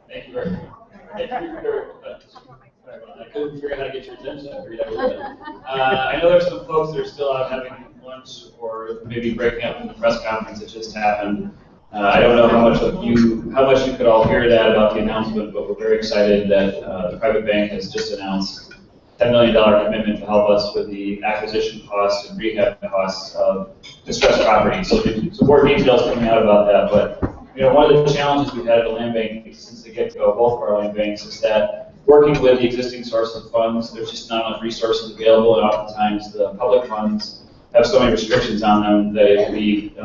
Thank you very much. Thank you for I couldn't figure out how to get your attention. I figured I would. I know there's some folks that are still out having lunch or maybe breaking up from the press conference that just happened. I don't know how much you could all hear that about the announcement, but we're very excited that the private bank has just announced $10 million commitment to help us with the acquisition costs and rehab costs of distressed properties. So some more details coming out about that, but one of the challenges we've had at the land bank since the get-go, both of our land banks, is that working with the existing source of funds, there's just not enough resources available, and oftentimes the public funds have so many restrictions on them that it can be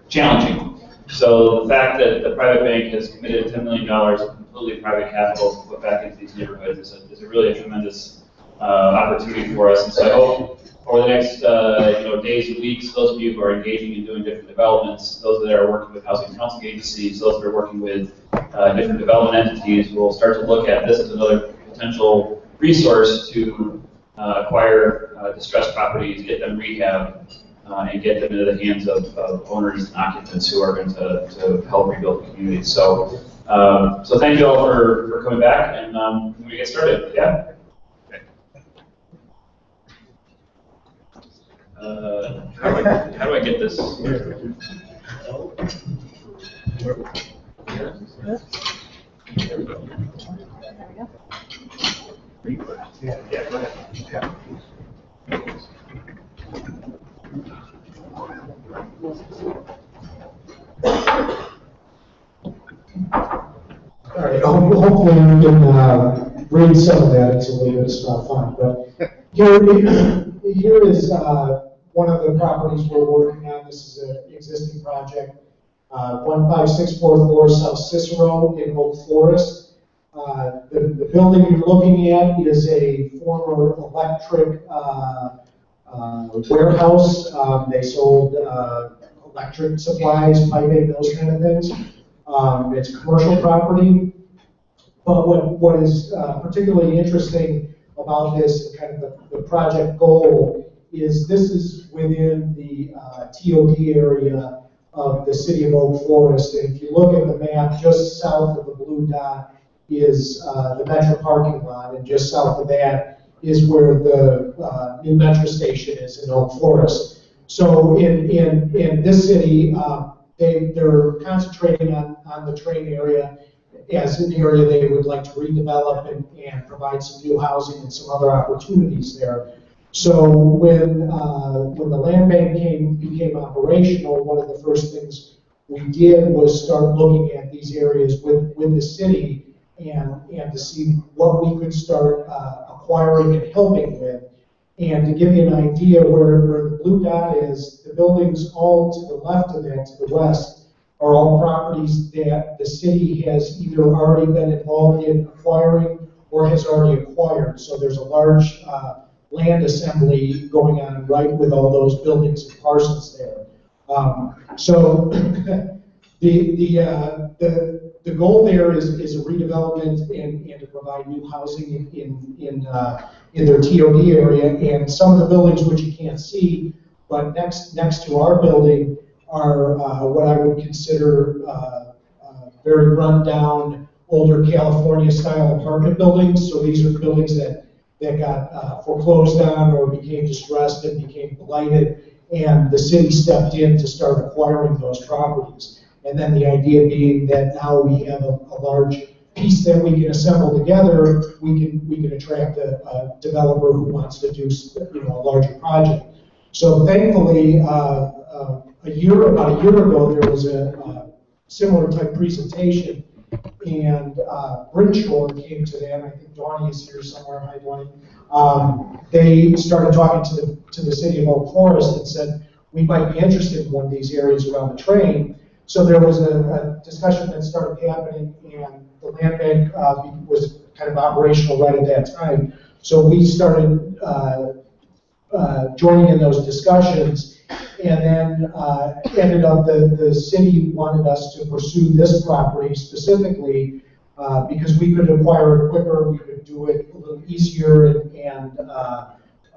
challenging. So the fact that the private bank has committed $10 million of completely private capital to put back into these neighborhoods is really a tremendous opportunity for us. And so I hope over the next days and weeks, those of you who are engaging in doing different developments, those that are working with housing counseling agencies, those that are working with different development entities, will start to look at this as another potential resource to acquire distressed properties, get them rehab, and get them into the hands of owners and occupants who are going to help rebuild the community. So, so thank you all for coming back, and we get started. Yeah. How do I get this? There we go. Yeah, go ahead. Yeah. All right, hopefully we can read some of that. It's a little bit of fun, but here is one of the properties we're working on. This is an existing project, 15644 South Cicero in Oak Forest. The building you're looking at is a former electric warehouse. They sold electric supplies, piping, those kind of things. It's a commercial property. But what is particularly interesting about this, and kind of the project goal, is this is within the TOD area of the city of Oak Forest. And if you look at the map, just south of the blue dot is the Metro parking lot, and just south of that is where the new Metro station is in Oak Forest. So in this city, they're concentrating on the train area as an area they would like to redevelop and provide some new housing and some other opportunities there. So when the land bank became operational, one of the first things we did was start looking at these areas with the city and to see what we could start acquiring and helping with. And to give you an idea where the blue dot is, the buildings all to the left of that, to the west, are all properties that the city has either already been involved in acquiring or has already acquired. So there's a large land assembly going on right with all those buildings and parcels there. So the goal there is a redevelopment and to provide new housing in their TOD area. And some of the buildings which you can't see, but next to our building are what I would consider very run-down, older California-style apartment buildings. So these are buildings that got foreclosed on or became distressed and became blighted, and the city stepped in to start acquiring those properties. And then the idea being that now we have a large piece that we can assemble together, we can attract a developer who wants to do a larger project. So thankfully, about a year ago, there was a similar type presentation, and Brinshore came to that. I think Donnie is here somewhere. Hi, Donnie. They started talking to the city of Oak Forest and said, we might be interested in one of these areas around the train. So there was a discussion that started happening, and the land bank was kind of operational right at that time. So we started joining in those discussions, and then ended up the city wanted us to pursue this property specifically because we could acquire it quicker, we could do it a little easier, and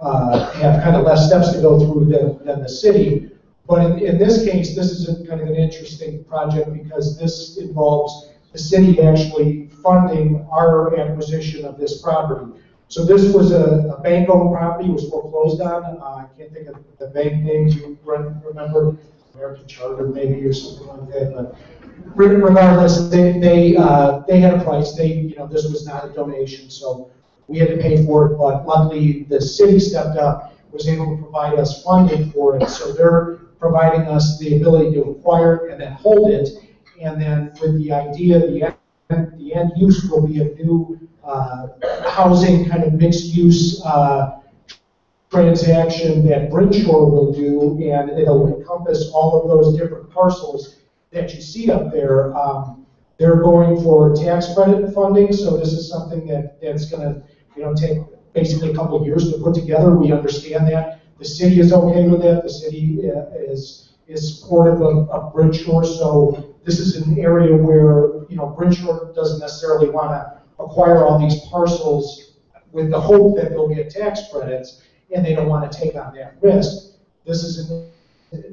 have kind of less steps to go through than the city. But in this case, this is kind of an interesting project because this involves the city actually funding our acquisition of this property. So this was a bank-owned property, was foreclosed on. I can't think of the bank names you remember, American Charter maybe or something like that. But regardless, they had a price. This was not a donation, so we had to pay for it. But luckily, the city stepped up, was able to provide us funding for it. So they're providing us the ability to acquire it and then hold it. And then with the idea, the end use will be a new housing kind of mixed use transaction that Bridgeshore will do, and it'll encompass all of those different parcels that you see up there. They're going for tax credit funding, so this is something that's going to take basically a couple of years to put together. We understand that. The city is okay with that. The city is supportive of Bridgeshore, so this is an area where Bridgeshore doesn't necessarily want to acquire all these parcels with the hope that they'll get tax credits, and they don't want to take on that risk. This is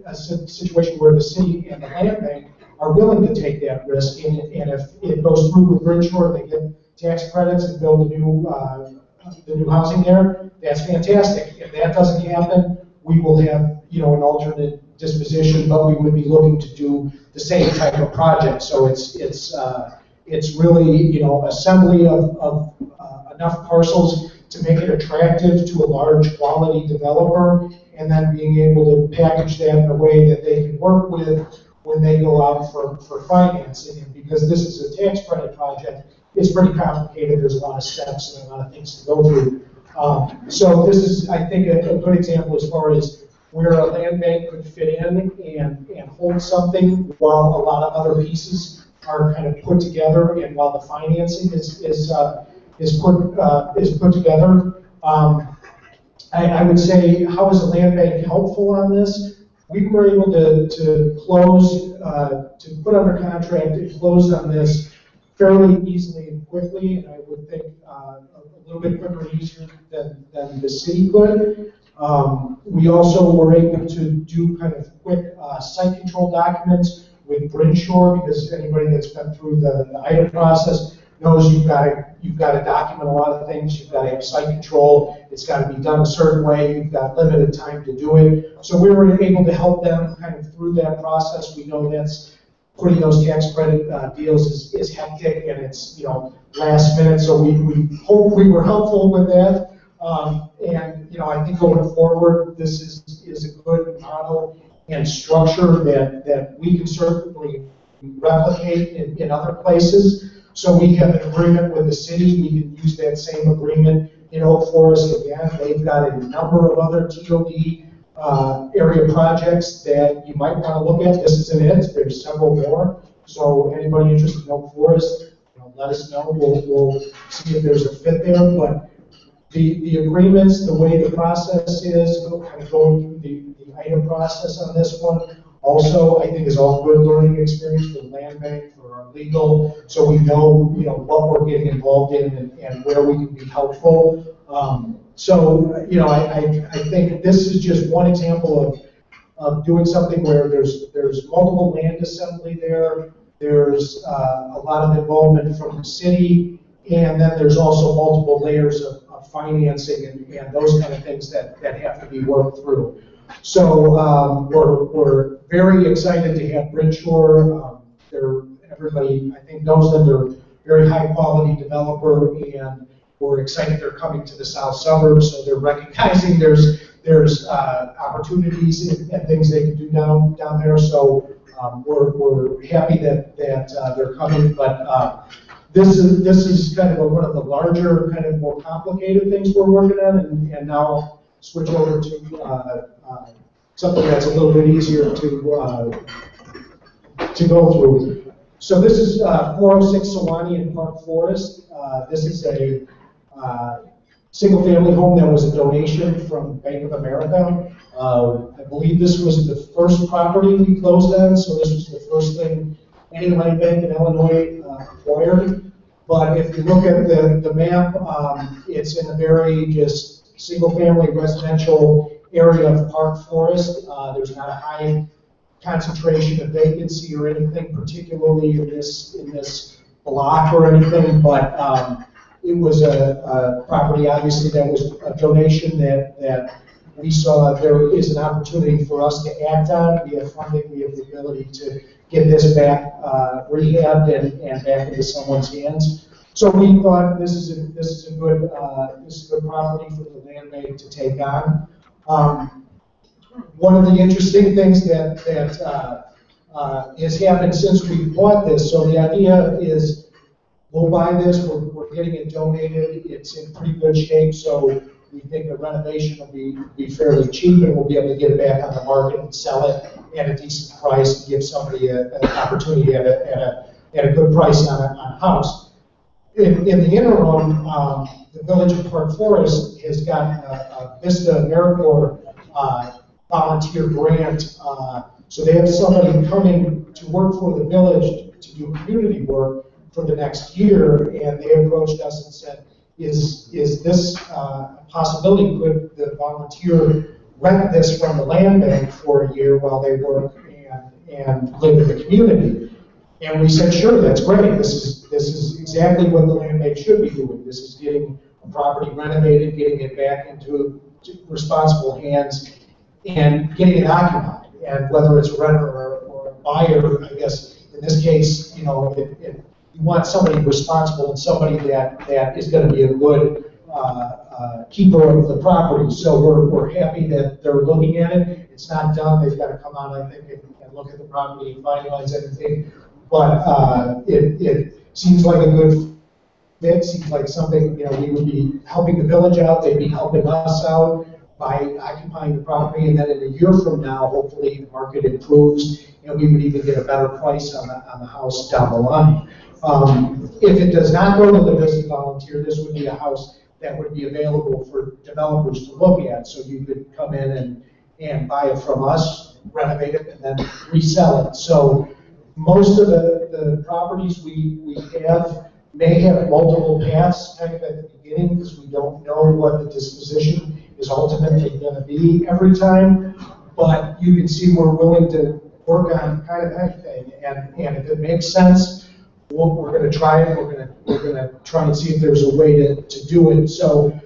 a situation where the city and the land bank are willing to take that risk, and if it goes through with Bridgeshore, they get tax credits and build the new housing there. That's fantastic. If that doesn't happen, we will have an alternate disposition, but we would be looking to do the same type of project. So it's really assembly of enough parcels to make it attractive to a large quality developer, and then being able to package that in a way that they can work with when they go out for financing. And because this is a tax credit project, it's pretty complicated. There's a lot of steps and a lot of things to go through. So this is, I think, a good example as far as where a land bank could fit in and hold something while a lot of other pieces are kind of put together, and while the financing is put together. I would say, how is the land bank helpful on this? We were able to close, to put under contract and close on this fairly easily and quickly, and I would think a little bit quicker and easier than the city could. We also were able to do kind of quick site control documents with Bridgeshore, because anybody that's been through the item process knows you've got to document a lot of things. You've got to have site control. It's got to be done a certain way. You've got limited time to do it. So we were able to help them kind of through that process. We know that's putting those tax credit deals is hectic, and it's last minute. So we hope we were helpful with that. And I think going forward, this is a good model and structure that we can certainly replicate in other places. So we have an agreement with the city. We can use that same agreement in Oak Forest again. They've got a number of other TOD area projects that you might want to look at. This isn't it. There's several more. So anybody interested in Oak Forest, let us know. We'll see if there's a fit there. But the agreements, the way the process is, kind of going through the item process on this one, also I think is all good learning experience for the land bank, for our legal, so we know what we're getting involved in and where we can be helpful. I think this is just one example of doing something where there's multiple land assembly there. There's a lot of involvement from the city, and then there's also multiple layers of financing and those kind of things that have to be worked through. So we're very excited to have Bridgeshore. Everybody, I think, knows them. They're a very high quality developer, and we're excited they're coming to the south suburbs. So they're recognizing there's opportunities and things they can do down there. So we're happy that they're coming, but this is kind of one of the larger, kind of more complicated things we're working on, and now I'll switch over to something that's a little bit easier to go through. So this is 406 Sewanee in Park Forest. This is a single-family home that was a donation from Bank of America. I believe this was the first property we closed on, so this was the first thing any land bank in Illinois acquired. But if you look at the map, it's in a very just single-family residential area of Park Forest. There's not a high concentration of vacancy or anything particularly in this block or anything, but it was a property, obviously, that was a donation that we saw there is an opportunity for us to act on. We have funding, we have the ability to get this back rehabbed and back into someone's hands. So we thought this is a good property for the land bank to take on. One of the interesting things that has happened since we bought this, so the idea is we'll buy this, we're getting it donated, it's in pretty good shape, so we think the renovation will be fairly cheap, and we'll be able to get it back on the market and sell it at a decent price and give somebody an opportunity at a good price on a house. In the interim, the Village of Park Forest has got a Vista AmeriCorps volunteer grant, so they have somebody coming to work for the village to do community work for the next year, and they approached us and said, is this a possibility? Could the volunteer rent this from the land bank for a year while they work and live in the community? And we said, sure, that's great. This is exactly what the land bank should be doing. This is getting a property renovated, getting it back into responsible hands, and getting it occupied. And whether it's a renter or a buyer, I guess in this case, you want somebody responsible and somebody that is going to be a good keeper of the property. So we're happy that they're looking at it. It's not done. They've got to come out, I think, and look at the property and finalize everything. But it seems like a good fit. Seems like something, we would be helping the village out. They'd be helping us out by occupying the property, and then in a year from now, hopefully the market improves, and we would even get a better price on the house down the line. If it does not go to the Vista Volunteer, this would be a house that would be available for developers to look at, so you could come in and buy it from us, renovate it, and then resell it. So most of the properties we have may have multiple paths kind of at the beginning, because we don't know what the disposition is ultimately going to be every time, but you can see we're willing to work on kind of anything, and if it makes sense, we're going to try it. We're going to try and see if there's a way to do it. So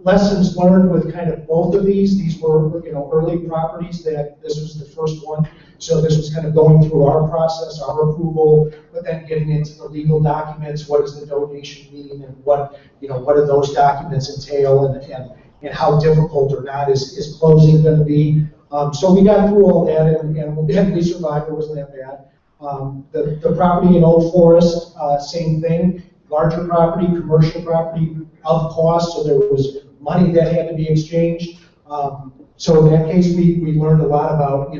lessons learned with kind of both of these. These were early properties that this was the first one. So this was kind of going through our process, our approval, but then getting into the legal documents. What does the donation mean, and what do those documents entail, and how difficult or not is closing going to be. So we got through all that, and we survived. It wasn't that bad. The property in Old Forest, same thing. Larger property, commercial property of cost, so there was money that had to be exchanged. So in that case, we learned a lot about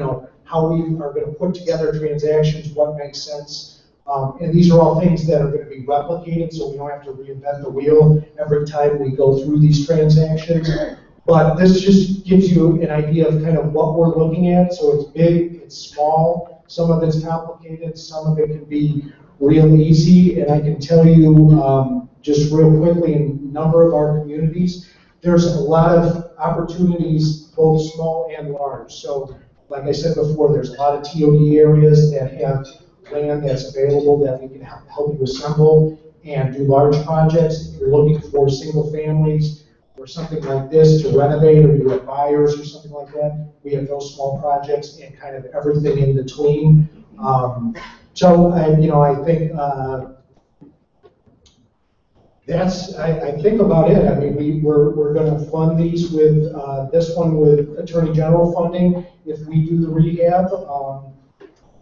how we are going to put together transactions, what makes sense. And these are all things that are going to be replicated, so we don't have to reinvent the wheel every time we go through these transactions. But this just gives you an idea of kind of what we're looking at. So it's big, it's small, some of it's complicated, some of it can be real easy. And I can tell you just real quickly, in a number of our communities, there's a lot of opportunities, both small and large. So like I said before, there's a lot of TOD areas that have land that's available that we can help you assemble and do large projects. If you're looking for single families or something like this to renovate, or you have buyers or something like that, we have those small projects and kind of everything in between. So I think that's I think about it. I mean, we're going to fund these with this one with Attorney General funding if we do the rehab.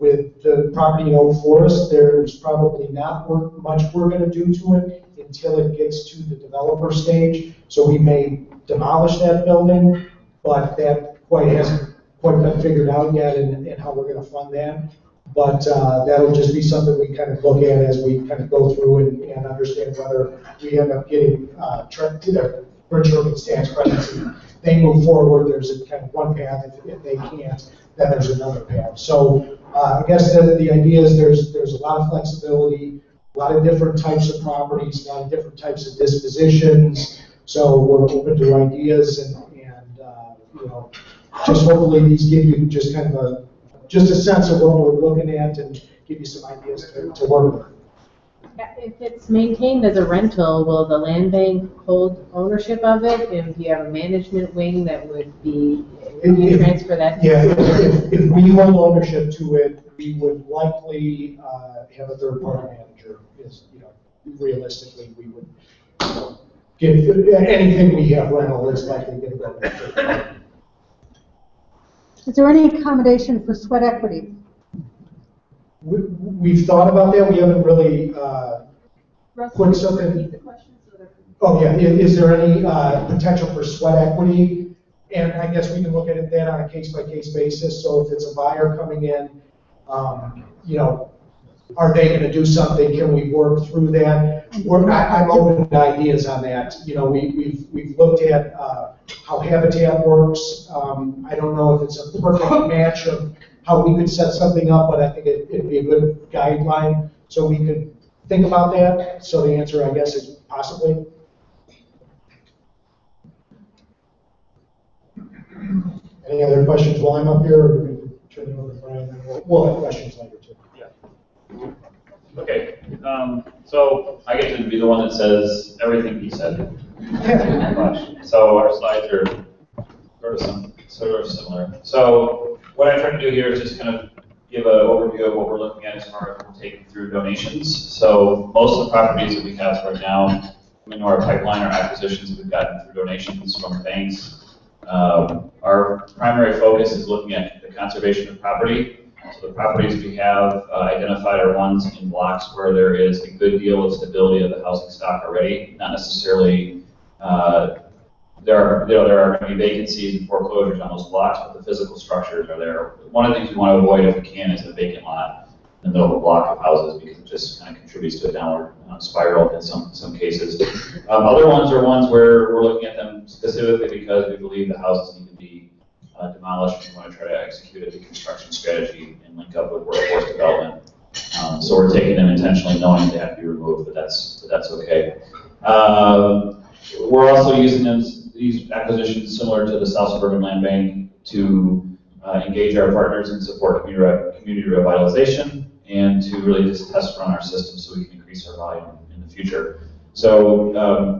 With the property in Oak Forest, there's probably not much we're going to do to it until it gets to the developer stage. So we may demolish that building, but that hasn't quite been figured out yet and how we're going to fund that. But that'll just be something we kind of look at as we kind of go through and understand whether we end up getting either bridge urban tax credits and they move forward. There's a kind of one path. If they can't, then there's another path. So I guess the idea is there's a lot of flexibility, a lot of different types of properties, a lot of different types of dispositions. So we're open to ideas and just hopefully these give you just kind of a sense of what we're looking at and give you some ideas to work with. if it's maintained as a rental, will the land bank hold ownership of it? And do you have a management wing that would be, you transfer that? Yeah, if we hold ownership to it, we would likely have a third-party manager. Is, you know, realistically, we would, you know, give anything we have rental is likely going to go. Is there any accommodation for sweat equity? We've thought about that. We haven't really put something. Oh yeah, is there any potential for sweat equity? And I guess we can look at it then on a case-by-case basis. So if it's a buyer coming in, you know, are they going to do something? Can we work through that? I'm open to ideas on that. You know, we've looked at how Habitat works. I don't know if it's a perfect match of how we could set something up, but I think it'd be a good guideline so we could think about that. So the answer, I guess, is possibly. Any other questions while I'm up here? Or we can turn it over to Brian, and we'll have questions later too. Yeah. Okay. So I get to be the one that says everything he said. So our slides are sort of similar. So what I try to do here is just kind of give an overview of what we're looking at as far as we're taking through donations. So most of the properties that we have right now in our pipeline are acquisitions that we've gotten through donations from banks. Our primary focus is looking at the conservation of property. So the properties we have identified are ones in blocks where there is a good deal of stability of the housing stock already, not necessarily there are going to be vacancies and foreclosures on those blocks, but the physical structures are there. One of the things we want to avoid if we can is a vacant lot in the middle of a block of houses, because it just kind of contributes to a downward spiral in some cases. Other ones are ones where we're looking at them specifically because we believe the houses need to be demolished. We want to try to execute a deconstruction strategy and link up with workforce development. So we're taking them intentionally, knowing they have to be removed, but that's okay. We're also using these acquisitions similar to the South Suburban Land Bank to engage our partners and support community revitalization, and to really just test run our system so we can increase our volume in the future. So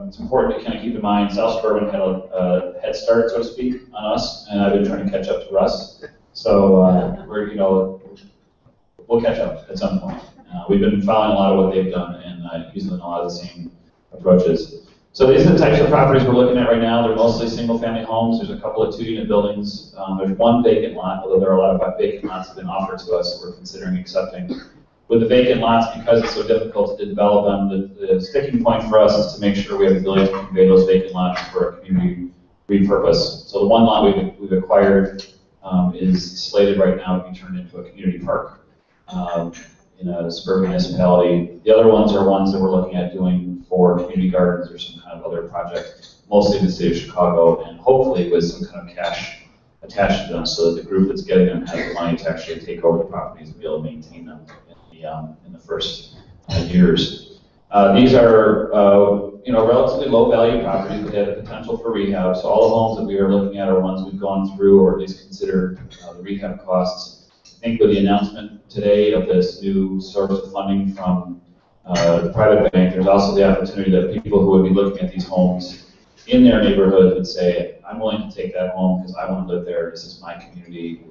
it's important to kind of keep in mind South Suburban had a head start, so to speak, on us, and I've been trying to catch up to Russ. So we'll catch up at some point. We've been following a lot of what they've done and using a lot of the same approaches. So these are the types of properties we're looking at right now. They're mostly single-family homes. There's a couple of 2-unit buildings. There's one vacant lot, although there are a lot of vacant lots that have been offered to us that we're considering accepting. With the vacant lots, because it's so difficult to develop them, the sticking point for us is to make sure we have the ability to convey those vacant lots for a community repurpose. So the one lot we've acquired is slated right now to be turned into a community park in a suburban municipality. The other ones are ones that we're looking at doing for community gardens or some kind of other project, mostly in the city of Chicago, and hopefully with some kind of cash attached to them so that the group that's getting them has the money to actually take over the properties and be able to maintain them in the first years. These are relatively low value properties, but they have the potential for rehab. So all the homes that we are looking at are ones we've gone through or at least considered the rehab costs. I think with the announcement today of this new source of funding from the private bank, there's also the opportunity that people who would be looking at these homes in their neighborhood would say, I'm willing to take that home because I want to live there, this is my community,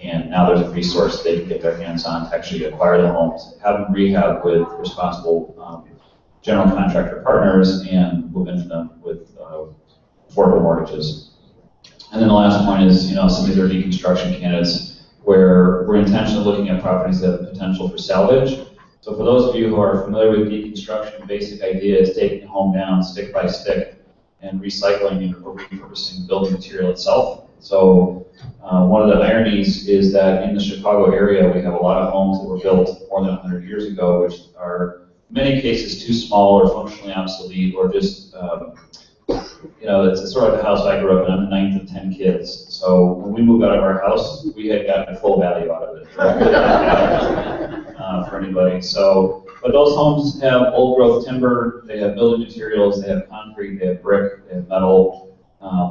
and now there's a resource they can get their hands on to actually acquire the homes, have them rehab with responsible general contractor partners, and move into them with affordable mortgages. And then the last point is, some of these are deconstruction candidates where we're intentionally looking at properties that have the potential for salvage. So for those of you who are familiar with deconstruction, the basic idea is taking the home down stick by stick and recycling or repurposing the building material itself. So one of the ironies is that in the Chicago area, we have a lot of homes that were built more than 100 years ago, which are in many cases too small or functionally obsolete, or just it's sort of the house I grew up in. I'm the 9th of 10 kids. So when we moved out of our house, we had gotten full value out of it for anybody. So, but those homes have old growth timber, they have building materials, they have concrete, they have brick, they have metal.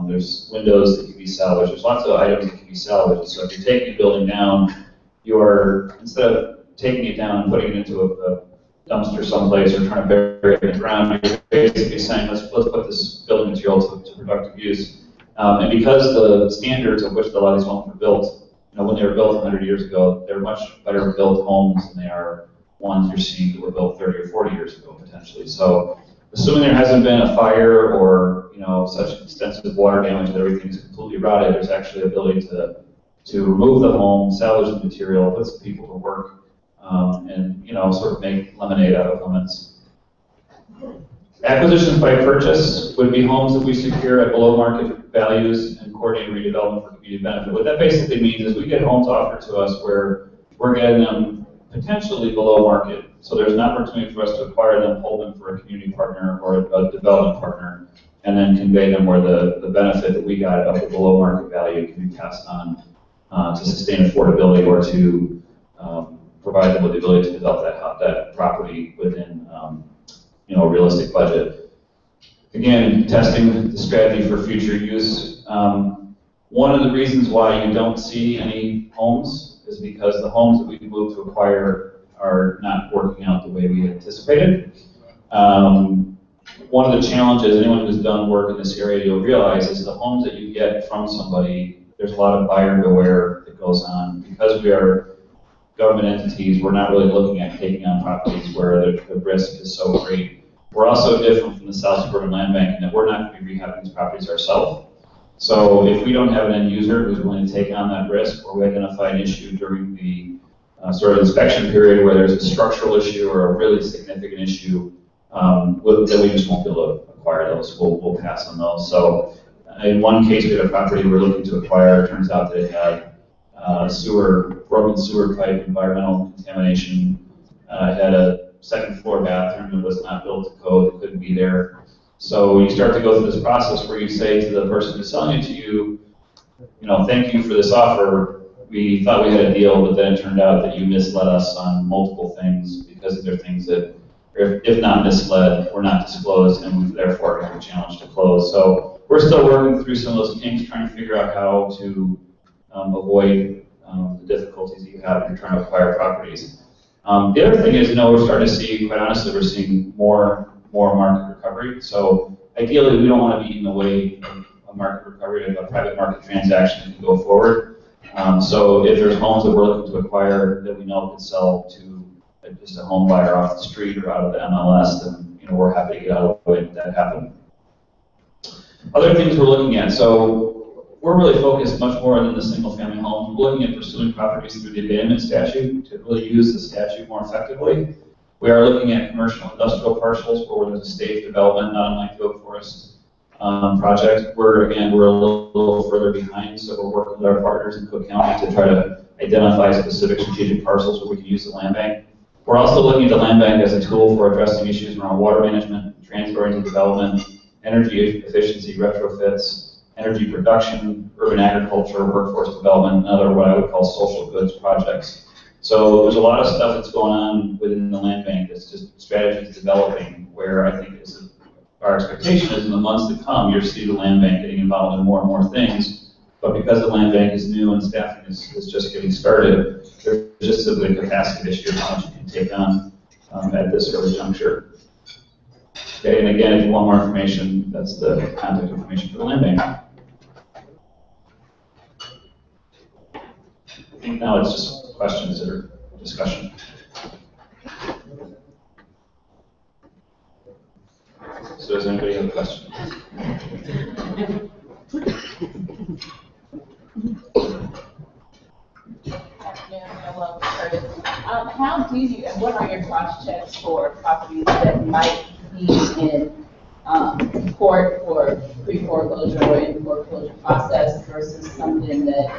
There's windows that can be salvaged. There's lots of items that can be salvaged. So if you're taking a building down, instead of taking it down and putting it into a dumpster someplace or trying to bury it in the ground. You're basically saying, let's put this building material to productive use. And because the standards of which a lot of these homes were built, when they were built 100 years ago, they're much better built homes than they are ones you're seeing that were built 30 or 40 years ago, potentially. So, assuming there hasn't been a fire or such extensive water damage that everything's completely rotted, there's actually the ability to remove the home, salvage the material, put some people to work, and sort of make lemonade out of lemons. Acquisitions by purchase would be homes that we secure at below market values and coordinate redevelopment for community benefit. What that basically means is we get homes offered to us where we're getting them potentially below market. So there's an opportunity for us to acquire them, hold them for a community partner or a development partner, and then convey them where the benefit that we got of the below market value can be passed on to sustain affordability or to provide them with the ability to develop that property within a realistic budget. Again, testing the strategy for future use. One of the reasons why you don't see any homes is because the homes that we move to acquire are not working out the way we anticipated. One of the challenges, anyone who's done work in this area, you'll realize is the homes that you get from somebody, there's a lot of buyer beware that goes on. Because we are government entities, we're not really looking at taking on properties where the risk is so great. We're also different from the South Suburban Land Bank in that we're not going to be rehabbing these properties ourselves. So if we don't have an end user who's willing to take on that risk, or we identify an issue during the sort of inspection period where there's a structural issue or a really significant issue, then we just won't be able to acquire those. We'll pass on those. So in one case, we had a property we were looking to acquire. It turns out that it had broken sewer pipe, environmental contamination. It had a second floor bathroom that was not built to code, that couldn't be there. So you start to go through this process where you say to the person who's selling it to you, thank you for this offer. We thought we had a deal, but then it turned out that you misled us on multiple things because there are things that, if not misled, were not disclosed, and we therefore have a challenge to close. So we're still working through some of those kinks, trying to figure out how to avoid the difficulties that you have when you're trying to acquire properties. The other thing is, we're starting to see, quite honestly, we're seeing more market recovery. So ideally, we don't want to be in the way of a market recovery, of a private market transaction to go forward. So if there's homes that we're looking to acquire that we know could sell to just a home buyer off the street or out of the MLS, then we're happy to get out of the way and make that happen. Other things we're looking at. So we're really focused much more than the single-family homes. We're looking at pursuing properties through the abandonment statute to really use the statute more effectively. We are looking at commercial industrial parcels where there's a stage development, not unlike the Oak Forest project. We're a little further behind, so we're working with our partners in Cook County to try to identify specific strategic parcels where we can use the land bank. We're also looking at the land bank as a tool for addressing issues around water management, transferring to development, energy efficiency retrofits, energy production, urban agriculture, workforce development, and other what I would call social goods projects. So there's a lot of stuff that's going on within the land bank that's just strategies developing, where I think our expectation is in the months to come, you'll see the land bank getting involved in more and more things. But because the land bank is new and staffing is just getting started, there's just simply a capacity issue of how much you can take on at this early juncture. Okay, and again, if you want more information, that's the contact information for the land bank. Now it's just questions or discussion. So does anybody have a question? How do you, and what are your cross checks for properties that might be in court for pre-foreclosure or in foreclosure process versus something that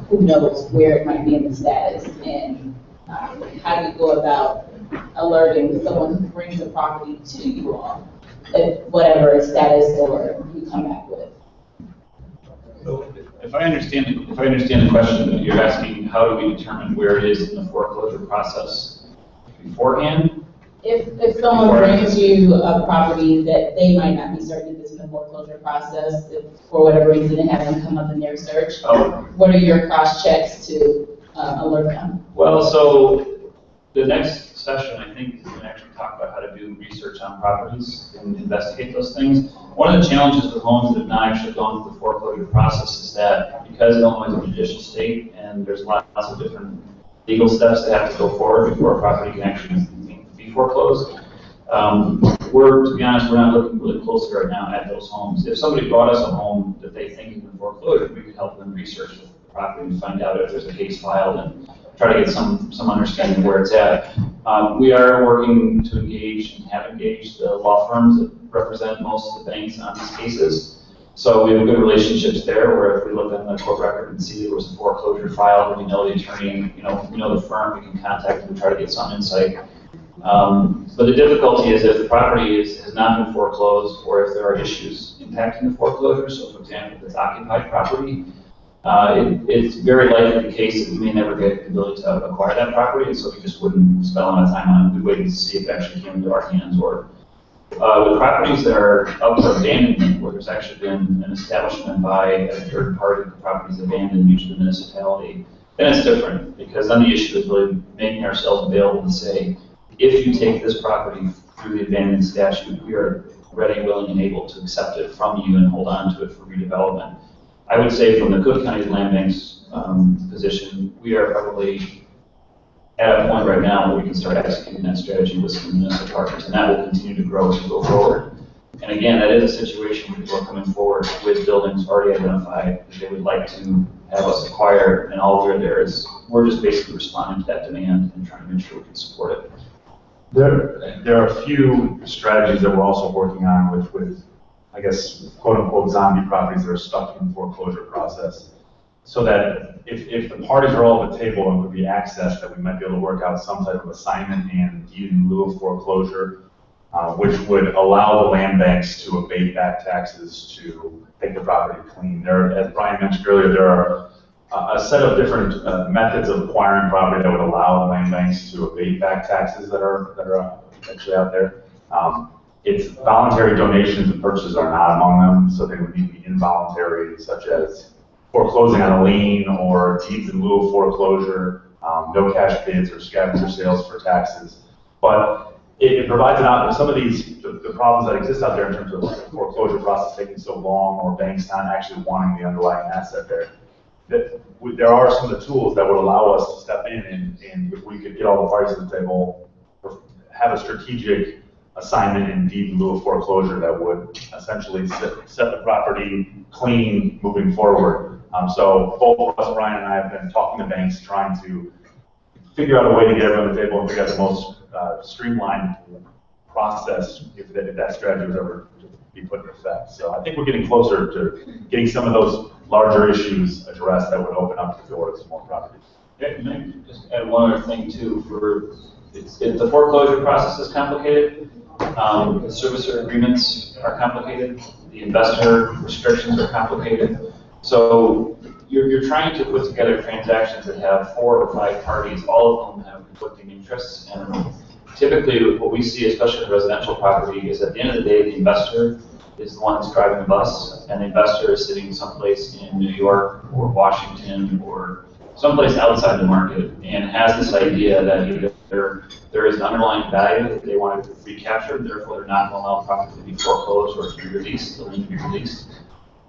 who knows where it might be in the status, and how do you go about alerting someone who brings a property to you all at whatever status or you come back with? If I understand the question, you're asking how do we determine where it is in the foreclosure process beforehand? If someone brings you a property that they might not be certain if it's in the foreclosure process, if for whatever reason it hasn't come up in their search, what are your cross checks to alert them? Well, so the next session, I think, is going to actually talk about how to do research on properties and investigate those things. One of the challenges with loans that have not actually gone through the foreclosure process is that because Illinois is a judicial state and there's lots of different legal steps that have to go forward before a property can actually be foreclosed. To be honest, we're not looking really closely right now at those homes. If somebody brought us a home that they think is in foreclosure, we could help them research the property and find out if there's a case filed and try to get some understanding of where it's at. We are working to engage and have engaged the law firms that represent most of the banks on these cases. So we have good relationships there where if we look on the court record and see there was a foreclosure filed, we know the attorney, we know the firm, we can contact them and try to get some insight. But the difficulty is if the property has not been foreclosed or if there are issues impacting the foreclosure, so for example, if it's occupied property, it's very likely the case that we may never get the ability to acquire that property, and so we just wouldn't spend a lot of time on it. We'd wait to see if it actually came into our hands. Or with properties that are up for abandonment, where there's actually been an establishment by a third party, the property's abandoned, usually the municipality, then it's different, because then the issue is really making ourselves available to say, if you take this property through the abandoned statute, we are ready, willing, and able to accept it from you and hold on to it for redevelopment. I would say from the Cook County Land Bank's position, we are probably at a point right now where we can start executing that strategy with some municipal partners, and that will continue to grow as we go forward. And again, that is a situation where people are coming forward with buildings already identified that they would like to have us acquire, and all we're there is we're just basically responding to that demand and trying to make sure we can support it. There are a few strategies that we're also working on with I guess, quote unquote zombie properties that are stuck in the foreclosure process. So that if the parties are all at the table and would be accessed, that we might be able to work out some type of assignment and deed in lieu of foreclosure, which would allow the land banks to abate back taxes to make the property clean. There, as Brian mentioned earlier, there are a set of different methods of acquiring property that would allow the land banks to abate back taxes that are actually out there. It's voluntary donations and purchases are not among them, so they would need to be involuntary, such as foreclosing on a lien or deeds in lieu of foreclosure, no cash bids or scavenger sales for taxes. But it provides an option. Some of these, the problems that exist out there in terms of the foreclosure process taking so long or banks not actually wanting the underlying asset there, there are some of the tools that would allow us to step in and if we could get all the parties to the table, have a strategic assignment and deed in lieu of foreclosure that would essentially set the property clean moving forward. So both us, Brian and I, have been talking to banks, trying to figure out a way to get everyone on the table and figure out the most streamlined process if that strategy was ever to be put in effect. So I think we're getting closer to getting some of those larger issues addressed that would open up the door to some more properties. Yeah, just add one other thing too. The foreclosure process is complicated. The servicer agreements are complicated. The investor restrictions are complicated. So you're trying to put together transactions that have 4 or 5 parties, all of whom have conflicting interests. And typically what we see, especially in residential property, is at the end of the day, the investor is the one that's driving the bus, and the investor is sitting someplace in New York or Washington or someplace outside the market and has this idea that either there is an underlying value that they want to recapture, therefore they're not going to allow the property to be foreclosed or to be released, the lien to be released.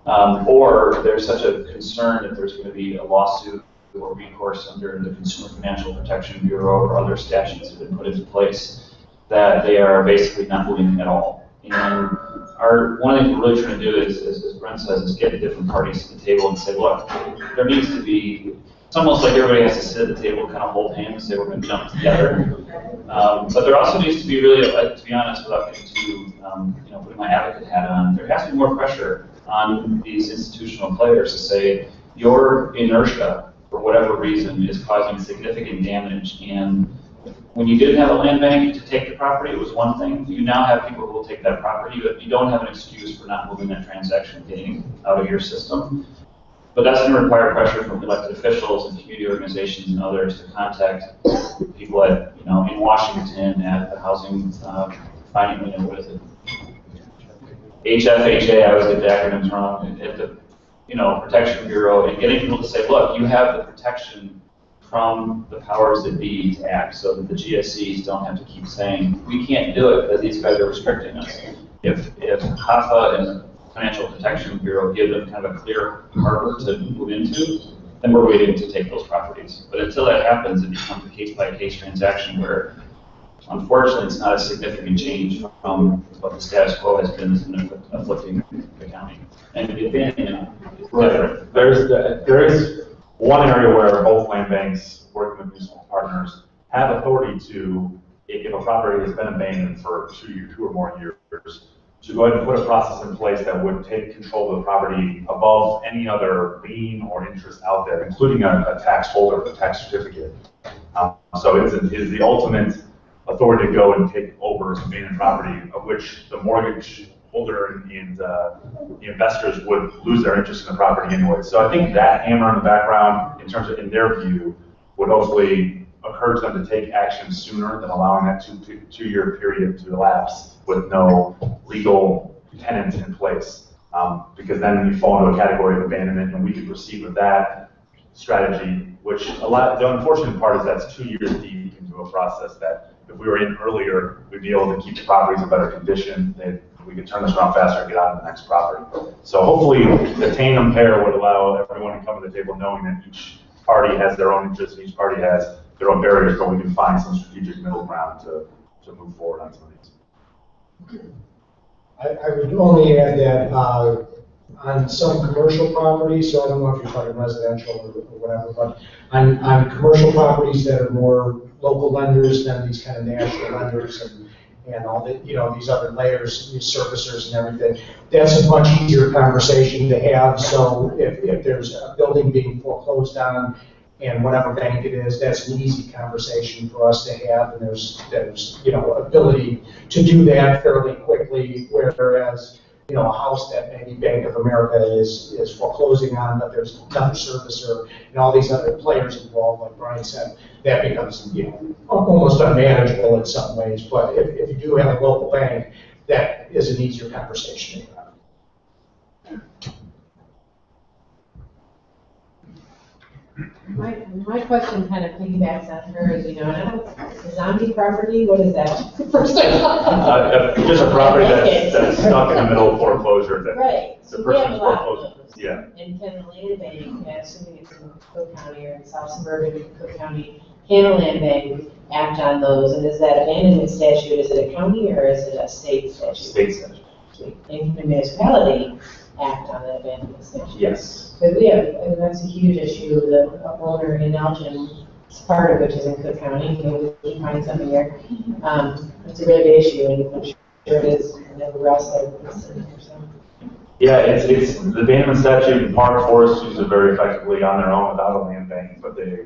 Or there's such a concern that there's going to be a lawsuit or recourse under the Consumer Financial Protection Bureau or other statutes that have been put into place that they are basically not moving at all. And one of the things we're really trying to do is, as Brent says, is get the different parties to the table and say, look, there needs to be, it's almost like everybody has to sit at the table and kind of hold hands and say we're going to jump together. But there also needs to be really, to be honest, without getting too, putting my advocate hat on, there has to be more pressure on these institutional players to say your inertia, for whatever reason, is causing significant damage. And when you didn't have a land bank to take the property, it was one thing. You now have people who will take that property, but you don't have an excuse for not moving that transaction, getting out of your system. But that's going to require pressure from elected officials and community organizations and others to contact people at, in Washington at the housing finding, what is it? HFHA, I always get the acronyms wrong, at the Protection Bureau, and getting people to say, look, you have the protection from the powers that be to act, so that the GSEs don't have to keep saying, we can't do it because these guys are restricting us. If HAFA and the Financial Protection Bureau give them kind of a clear harbor to move into, then we're waiting to take those properties. But until that happens, it becomes a case-by-case transaction where, unfortunately, it's not a significant change from what the status quo has been afflicting the county. And the abandonment is different. There is one area where both land banks, working with municipal partners, have authority to, if a property has been abandoned for 2 or more years, to go ahead and put a process in place that would take control of the property above any other lien or interest out there, including a tax holder, a tax certificate. So it is the ultimate authority to go and take over abandoned property, of which the mortgage holder and the investors would lose their interest in the property anyway. So I think that hammer in the background, in terms of, in their view, would hopefully encourage them to take action sooner than allowing that two-year period to elapse with no legal tenant in place. Because then you fall into a category of abandonment, and we could proceed with that strategy, which the unfortunate part is that's 2 years deep into a process that if we were in earlier, we'd be able to keep the properties in better condition. We could turn this around faster and get on to the next property. So hopefully the tandem pair would allow everyone to come to the table knowing that each party has their own interests, and each party has their own barriers, but we can find some strategic middle ground to move forward on some of these. I would only add that on some commercial properties, so I don't know if you're talking residential or whatever, but on commercial properties that are more local lenders than these kind of national lenders and all the, these other layers, these servicers and everything, that's a much easier conversation to have. So if there's a building being foreclosed on and whatever bank it is, that's an easy conversation for us to have, and there's ability to do that fairly quickly, whereas a house that maybe Bank of America is foreclosing on, but there's another servicer and all these other players involved, like Brian said, that becomes almost unmanageable in some ways. But if you do have a local bank, that is an easier conversation to have. My question kind of piggybacks on hers, the zombie property, what is that? First Just a property that's stuck in the middle of foreclosure. Right. The So we have person's a lot foreclosure. of those. Yeah. And can the land bank, assuming it's in Cook County or in South Suburban Cook County, can a land bank act on those? And is that abandonment statute, is it a county or is it a state statute? State statute. And can the municipality act on the abandonment statute? Yes. Because we have, that's a huge issue. The owner in Elgin, part of which is in Cook County, we can find something there. It's a really big issue, and I'm sure it is in everywhere else that I've been here. So. Yeah, it's the abandonment statute and park forest use it very effectively on their own without a land bank, but they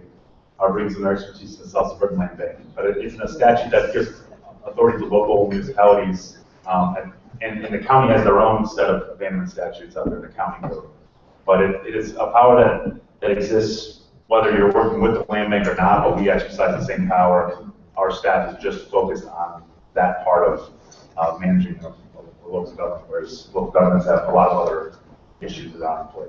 are bringing some of their expertise to the South Suburban Land Bank. But it's a statute that gives authority to local municipalities, and the county has their own set of abandonment statutes out there in the county code. But it is a power that exists whether you're working with the land bank or not, but we exercise the same power. Our staff is just focused on that part of managing the local government, whereas local governments have a lot of other issues that are in play.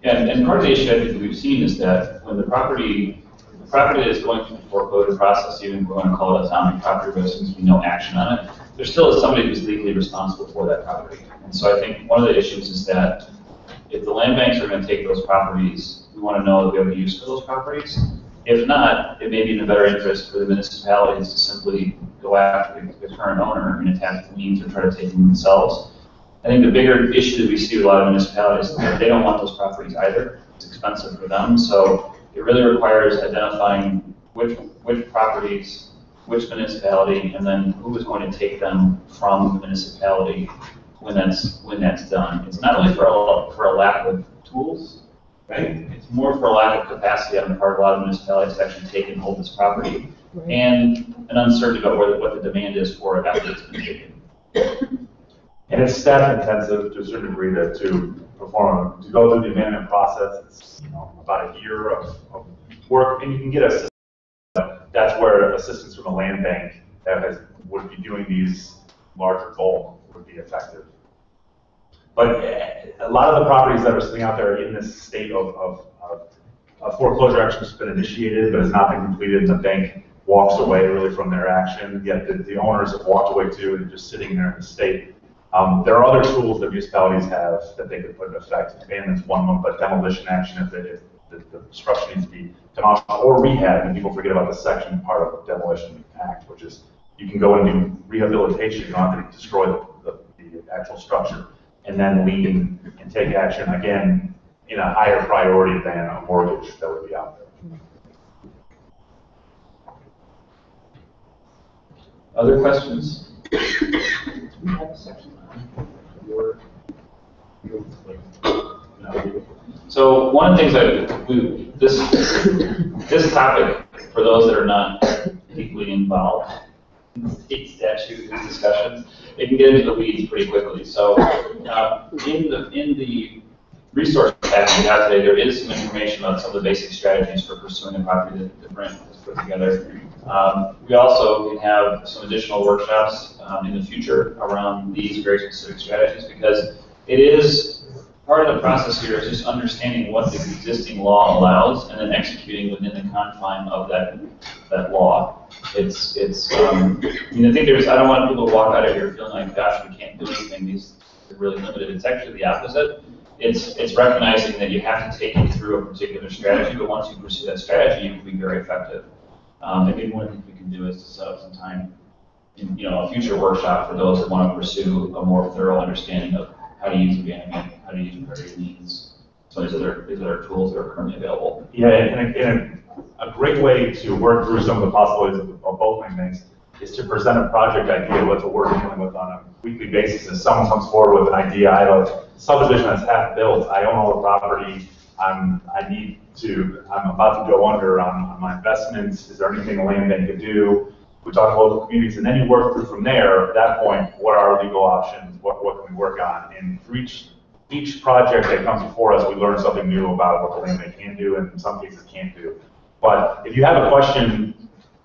Yeah, and part of the issue I think that we've seen is that when the property is going through the foreclosure process, even if we're going to call it a zombie property, but since we no action on it, there still is somebody who's legally responsible for that property. And so I think one of the issues is that if the land banks are going to take those properties, we want to know that we have a use for those properties. If not, it may be in the better interest for the municipalities to simply go after the current owner and attack the liens or try to take them themselves. I think the bigger issue that we see with a lot of municipalities is that they don't want those properties either. It's expensive for them, so it really requires identifying which properties, which municipality, and then who is going to take them from the municipality when that's done. It's not only for a lack of tools, right? It's more for a lack of capacity on the part of a lot of municipalities to actually take and hold this property, and an uncertainty about what the demand is for it after it's been taken. And it's staff intensive to a certain degree to go through the abandonment process. It's about a year of work, and you can get assistance. That's where assistance from a land bank that would be doing these larger bulk would be effective. But a lot of the properties that are sitting out there in this state of a foreclosure action has been initiated, but has not been completed, and the bank walks away really from their action, yet the owners have walked away too, and just sitting there in the state. There are other tools that municipalities have that they could put in effect. Abandonment's one of them, but demolition action if the structure needs to be demolished, or rehab, and people forget about the section part of the Demolition Act, which is you can go and do rehabilitation, you don't have to destroy the actual structure, and then lien and take action, again, in a higher priority than a mortgage that would be out there. Other questions? So one of the things this topic, for those that are not deeply involved in state statute discussions, it can get into the weeds pretty quickly. So in the resource package we have today, there is some information on some of the basic strategies for pursuing a property that Brent has put together. We also can have some additional workshops in the future around these very specific strategies, because it is part of the process here is just understanding what the existing law allows and then executing within the confine of that law. I mean, I think I don't want people to walk out of here feeling like, gosh, we can't do anything. These are really limited. It's actually the opposite. It's recognizing that you have to take it through a particular strategy, but once you pursue that strategy, you can be very effective. Maybe one of the things we can do is to set up some time in a future workshop for those that want to pursue a more thorough understanding of how to use abandonment, how to use priority liens. So these are tools that are currently available. Yeah, and a great way to work through some of the possibilities of both things is to present a project idea. That's what we're dealing with on a weekly basis. If someone comes forward with an idea, I have a subdivision that's half built, I own all the property, I'm about to go under on my investments, is there anything the land bank could do? We talk to local communities, and then you work through from there. At that point, what are our legal options? What can we work on? And for each project that comes before us, we learn something new about what the land bank can do, and in some cases can't do. But if you have a question,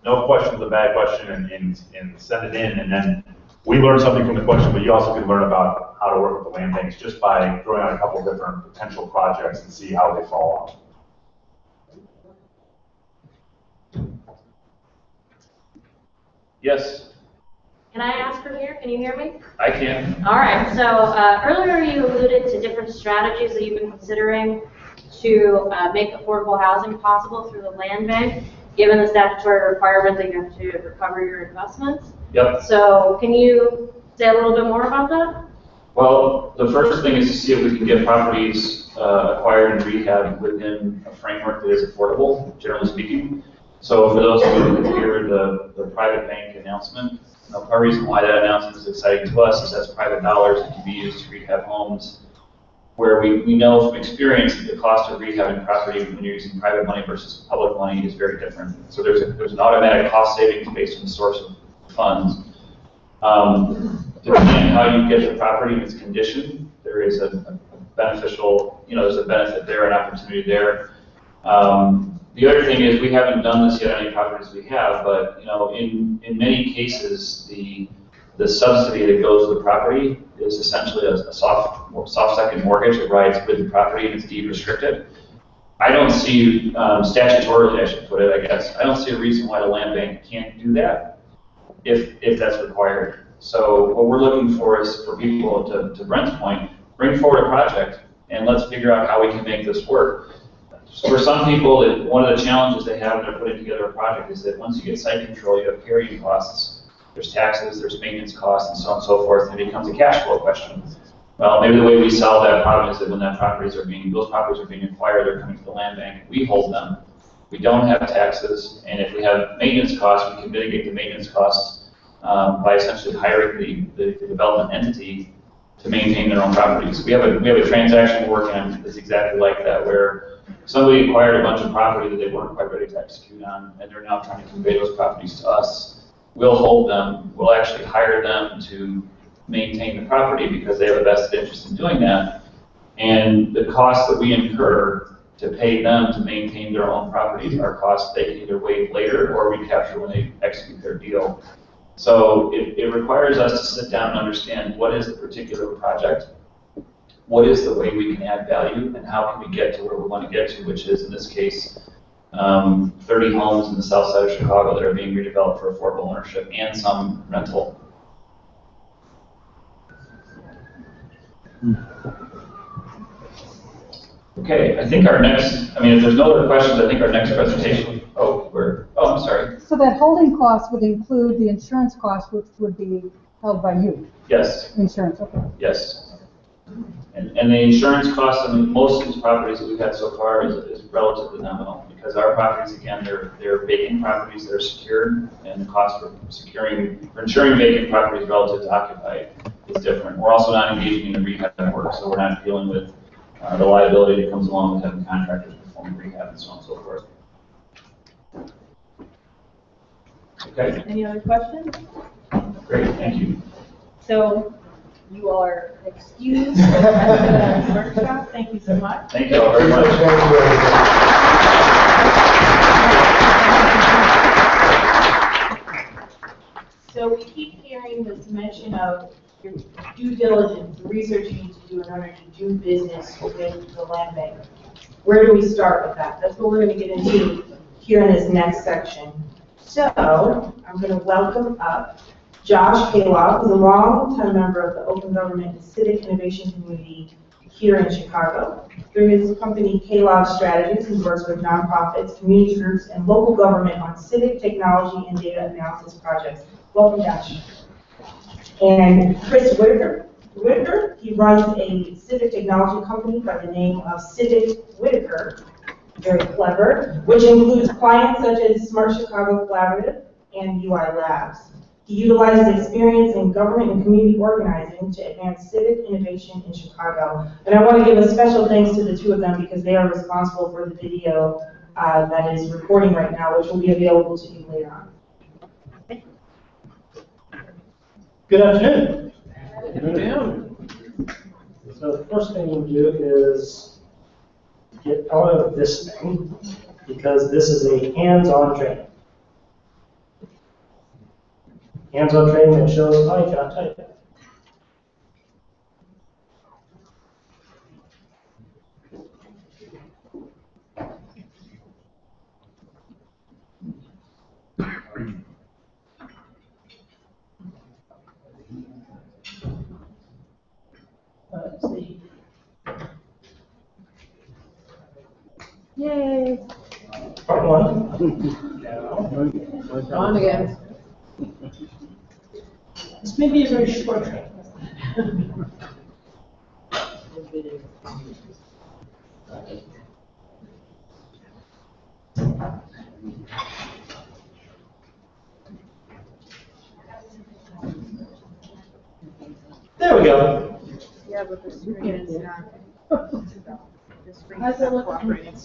no question is a bad question, and send it in, and then we learn something from the question, but you also can learn about how to work with the land banks just by throwing out a couple of different potential projects and see how they fall out. Yes, Can I ask from here? Can you hear me? I can. All right. So earlier you alluded to different strategies that you've been considering to make affordable housing possible through the land bank, given the statutory requirement that you have to recover your investments. Yep. So can you say a little bit more about that? Well, the first thing is to see if we can get properties acquired and rehab within a framework that is affordable, generally speaking. So for those of you who hear the private bank announcement, part of the reason why that announcement is exciting to us is that's private dollars that can be used to rehab homes, where we know from experience that the cost of rehabbing property when you're using private money versus public money is very different. So there's an automatic cost savings based on the source of funds. Depending on how you get the property and its condition, there is a beneficial, there's a benefit there, an opportunity there. The other thing is we haven't done this yet on any properties we have, but in many cases the subsidy that goes with the property is essentially a soft second mortgage that rides with the property and it's deed restricted. I don't see statutorily, I should put it, I guess. I don't see a reason why the land bank can't do that if that's required. So what we're looking for is for people, to Brent's point, bring forward a project and let's figure out how we can make this work. For some people, one of the challenges they have when they're putting together a project is that once you get site control, you have carrying costs, there's taxes, there's maintenance costs, and so on and so forth, and it becomes a cash flow question. Well, maybe the way we solve that problem is that when those properties are being acquired, they're coming to the land bank, we hold them. We don't have taxes, and if we have maintenance costs, we can mitigate the maintenance costs by essentially hiring the development entity to maintain their own properties. We have a transaction we're working on that's exactly like that, where somebody acquired a bunch of property that they weren't quite ready to execute on, and they're now trying to convey those properties to us. We'll hold them. We'll actually hire them to maintain the property because they have a vested interest in doing that. And the costs that we incur to pay them to maintain their own properties are costs they can either waive later or recapture when they execute their deal. So it requires us to sit down and understand what is the particular project, what is the way we can add value and how can we get to where we want to get to, which is, in this case, 30 homes in the south side of Chicago that are being redeveloped for affordable ownership and some rental. Okay, I think our next, I mean, if there's no other questions, I think our next presentation, I'm sorry. So that holding cost would include the insurance cost, which would be held by you? Yes, Insurance, okay. yes. And the insurance cost on most of these properties that we've had so far is relatively nominal, because our properties, again, they're vacant properties that are secured, and the cost for insuring vacant properties relative to occupied is different. We're also not engaging in the rehab work, so we're not dealing with the liability that comes along with having contractors perform rehab and so on and so forth. Okay, Any other questions? great, thank you. So you are excused for the rest of the workshop. Thank you so much. Thank you all very much. So we keep hearing this mention of your due diligence, the research you need to do in order to do business with the land bank. Where do we start with that? That's what we're going to get into here in this next section. So I'm going to welcome up Josh Kaloff, who's a long-time member of the Open Government and Civic Innovation Community here in Chicago. Through his company, Kaloff Strategies, he works with nonprofits, community groups, and local government on civic technology and data analysis projects. Welcome, Josh. And Chris Whitaker, he runs a civic technology company by the name of Civic Whitaker, very clever, which includes clients such as Smart Chicago Collaborative and UI Labs. He utilizes experience in government and community organizing to advance civic innovation in Chicago. And I want to give a special thanks to the two of them because they are responsible for the video that is recording right now, which will be available to you later on. Good afternoon. Good afternoon. So the first thing we'll do is get out of this thing because this is a hands-on training. Hands-on training that shows how you cannot type it. Let's see. Yay. Part one. On again. This may be a very short training. There we go. Yeah, but the screen is not. The screen How's is it not look? cooperating.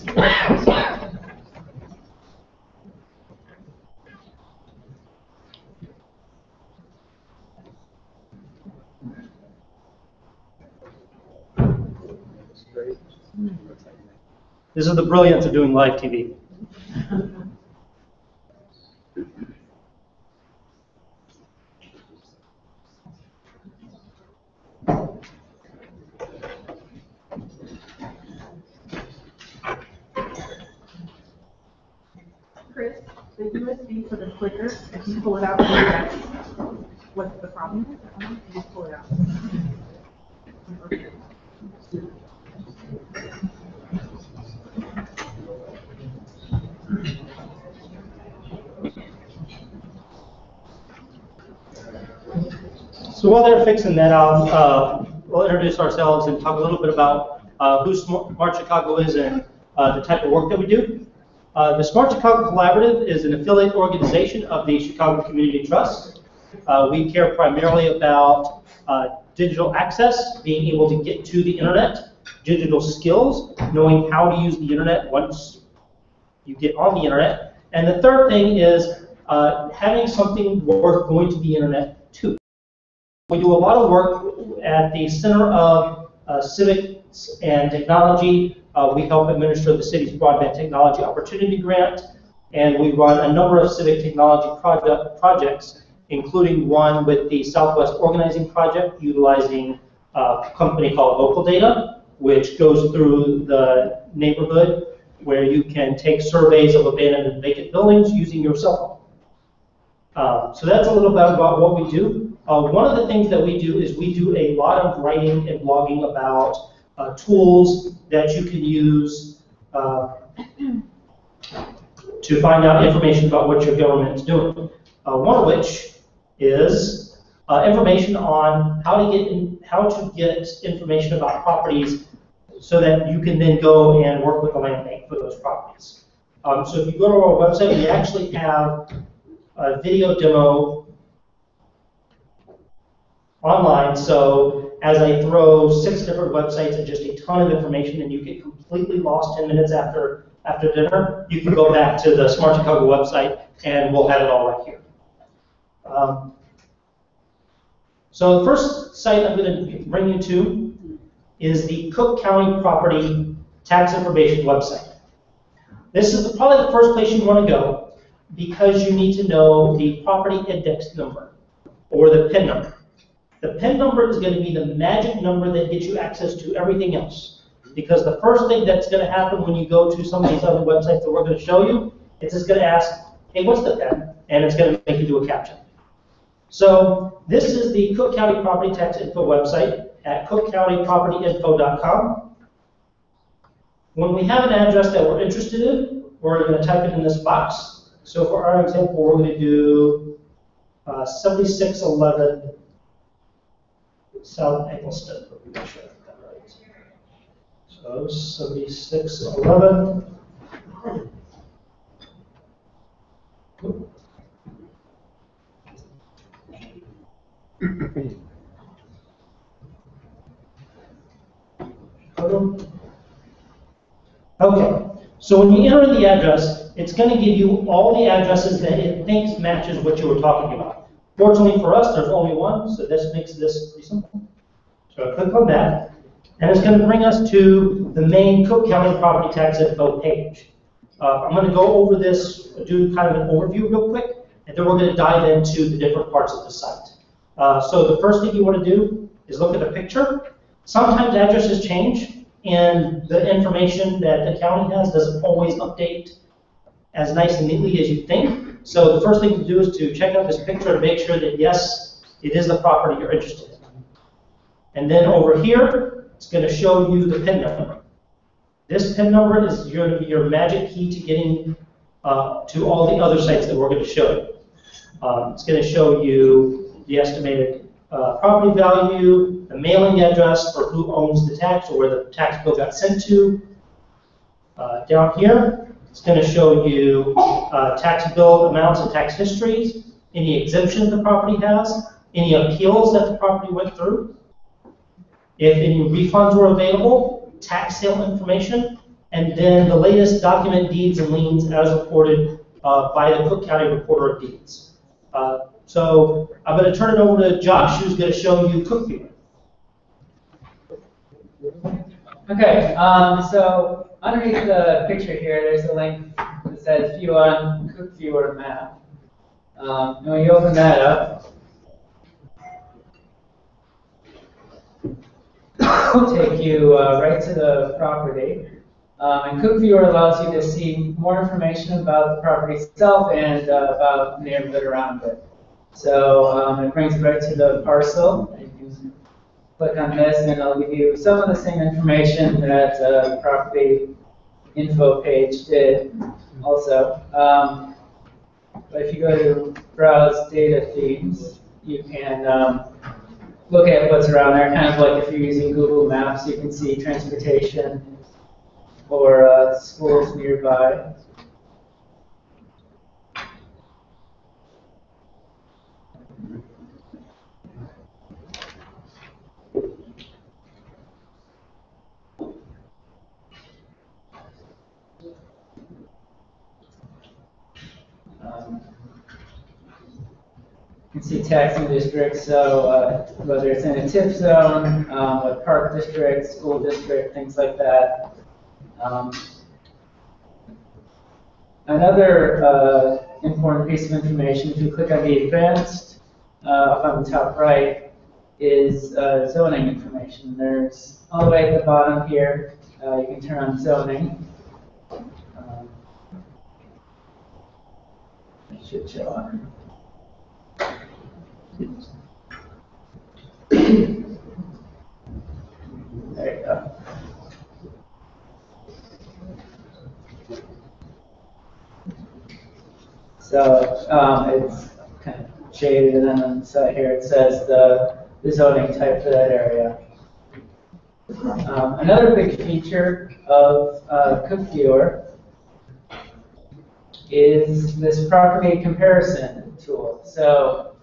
This is the brilliance of doing live TV. Chris, the USB for the clicker, if you pull it out, that's what the problem is. You just pull it out. So while they're fixing that out, we'll introduce ourselves and talk a little bit about who Smart Chicago is and the type of work that we do. The Smart Chicago Collaborative is an affiliate organization of the Chicago Community Trust. We care primarily about digital access, being able to get to the internet, digital skills, knowing how to use the internet once you get on the internet. And the third thing is having something worth going to the internet to. We do a lot of work at the Center of Civics and Technology. We help administer the city's Broadband Technology Opportunity Grant, and we run a number of civic technology projects, including one with the Southwest Organizing Project, utilizing a company called Local Data, which goes through the neighborhood where you can take surveys of abandoned and vacant buildings using your cell phone. So that's a little bit about what we do. One of the things that we do is we do a lot of writing and blogging about tools that you can use to find out information about what your government is doing. One of which is information on how to get information about properties so that you can then go and work with the land bank for those properties. So if you go to our website, we actually have a video demo online. So as I throw 6 different websites and just a ton of information and you get completely lost 10 minutes after dinner, you can go back to the Smart Chicago website and we'll have it all right here. So the first site I'm going to bring you to is the Cook County Property Tax Information website. This is probably the first place you want to go because you need to know the property index number or the PIN number. The PIN number is going to be the magic number that gets you access to everything else. Because the first thing that's going to happen when you go to some of these other websites that we're going to show you is it's going to ask, hey, what's the PIN? And it's going to make you do a CAPTCHA. So this is the Cook County Property Tax Info website at cookcountypropertyinfo.com. When we have an address that we're interested in, we're going to type it in this box. So for our example, we're going to do 7611 South Eggleston. Let me make sure I got that right. So 7611. Okay, so when you enter the address, it's going to give you all the addresses that it thinks matches what you were talking about. Fortunately for us, there's only one, so this makes this pretty simple. So I click on that, and it's going to bring us to the main Cook County Property Tax Info page. I'm going to go over this, do kind of an overview real quick, and then we're going to dive into the different parts of the site. So the first thing you want to do is look at the picture. Sometimes addresses change, and the information that the county has doesn't always update as nice and neatly as you think. So the first thing to do is to check out this picture and make sure that, yes, it is the property you're interested in. And then over here, it's going to show you the PIN number. This PIN number is going to be your magic key to getting to all the other sites that we're going to show you. It's going to show you the estimated property value, the mailing address for who owns the tax or where the tax bill got sent to. Down here, it's going to show you tax bill amounts and tax histories, any exemptions the property has, any appeals that the property went through, if any refunds were available, tax sale information, and then the latest document deeds and liens as reported by the Cook County Recorder of Deeds. So I'm going to turn it over to Josh, who's going to show you CookViewer. Okay, so underneath the picture here, there's a link that says View on CookViewer Map. And when you open that up, it'll take you right to the property. And CookViewer allows you to see more information about the property itself and about the neighborhood around it. So it brings you right to the parcel. You can click on this, and it'll give you some of the same information that the property info page did also. But if you go to Browse Data Themes, you can look at what's around there, kind of like if you're using Google Maps, you can see transportation or schools nearby. You can see taxing districts, so whether it's in a TIF zone, a park district, school district, things like that. Another important piece of information, if you click on the advanced up on the top right, is zoning information. There's all the way at the bottom here, you can turn on zoning. It should show up. There you go. So it's kind of shaded, and then on the side here it says the zoning type for that area. Another big feature of CookViewer is this property comparison tool. So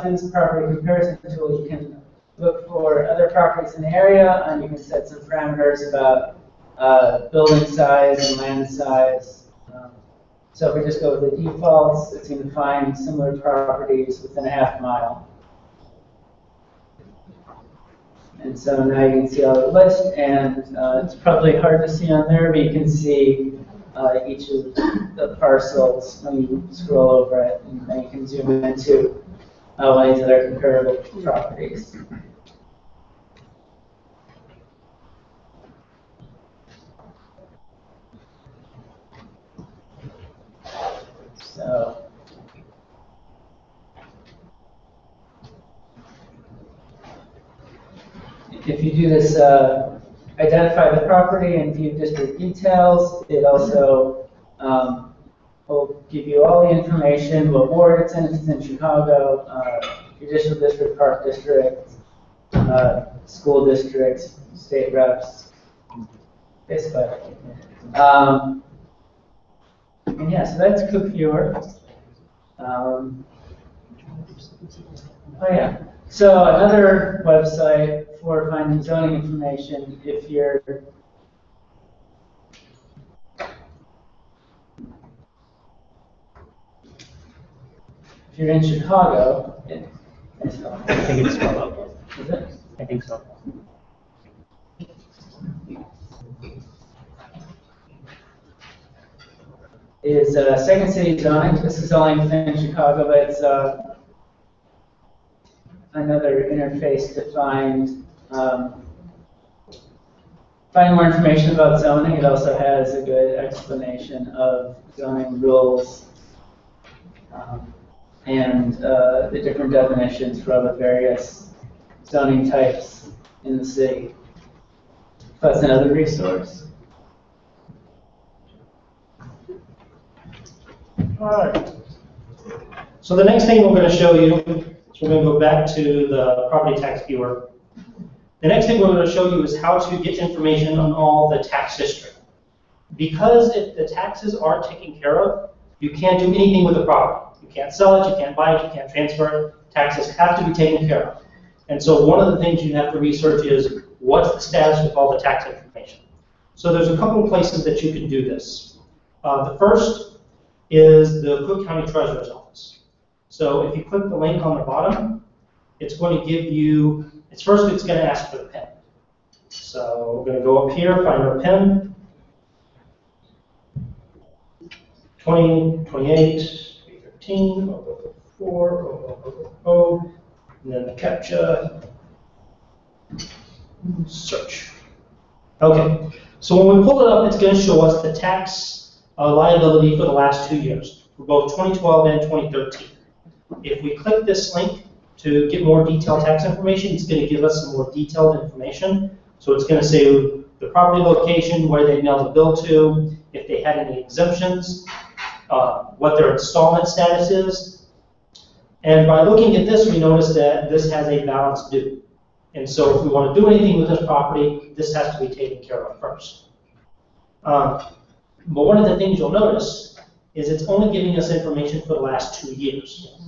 through this property comparison tool, you can look for other properties in the area, and you can set some parameters about building size and land size. So if we just go with the defaults, it's going to find similar properties within a half mile. And so now you can see all the list, and it's probably hard to see on there, but you can see each of the parcels when you scroll over it, and then you can zoom into one of these other comparable properties. So if you do this, identify the property and view district details, it also will give you all the information, what ward it's in, if it's in Chicago, judicial district, park district, school district, state reps, basically. And yeah, so that's CookViewer. Oh yeah. So another website for finding zoning information, if you're in Chicago, I think it's spelled out. Is it? I think so. Is Second City Zoning. This is only within Chicago, but it's another interface to find more information about zoning. It also has a good explanation of zoning rules and the different definitions for all the various zoning types in the city. That's another resource. All right. So the next thing we're going to show you is we're going to go back to the property tax viewer. The next thing we're going to show you is how to get information on all the tax history. Because if the taxes are taken care of, you can't do anything with the property. You can't sell it, you can't buy it, you can't transfer it. Taxes have to be taken care of. And so one of the things you have to research is what's the status with all the tax information. So there's a couple of places that you can do this. The first is the Cook County Treasurer's Office. So if you click the link on the bottom, it's going to give you, it's going to ask for the PIN. So we're going to go up here, find our PIN. 20, 28, 13, 4, and then the CAPTCHA, search. Okay, so when we pull it up, it's going to show us the tax liability for the last 2 years, for both 2012 and 2013. If we click this link to get more detailed tax information, it's going to give us some more detailed information. So it's going to say the property location, where they mailed the bill to, if they had any exemptions, what their installment status is. And by looking at this, we notice that this has a balance due. And so if we want to do anything with this property, this has to be taken care of first. But one of the things you'll notice is it's only giving us information for the last 2 years.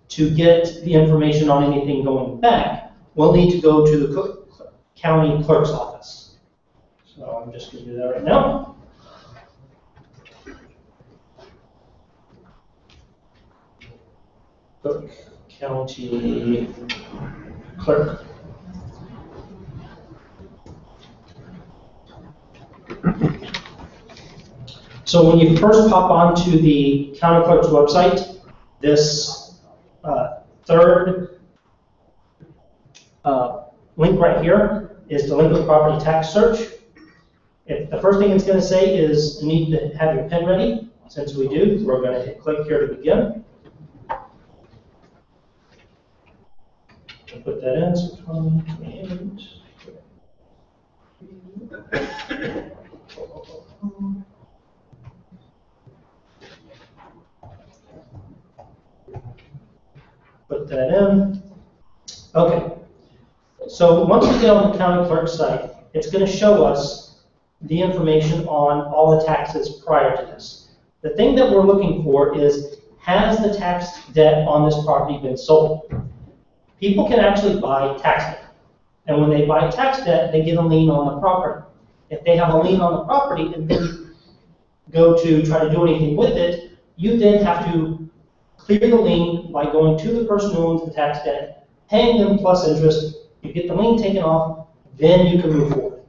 To get the information on anything going back, we'll need to go to the Cook County Clerk's Office. So I'm just going to do that right now. Cook County Clerk. So when you first pop onto the county clerk's website, this third link right here is delinquent property tax search. If the first thing it's going to say is you need to have your pen ready. Since we do, we're going to hit click here to begin. Put that in, so 2028. Put that in. Okay. So once we get on the county clerk's site, it's going to show us the information on all the taxes prior to this. The thing that we're looking for is, has the tax debt on this property been sold? People can actually buy tax debt. And when they buy tax debt, they get a lien on the property. If they have a lien on the property and then go to try to do anything with it, you then have to clear the lien by going to the person who owns the tax debt, paying them plus interest, you get the lien taken off, then you can move forward.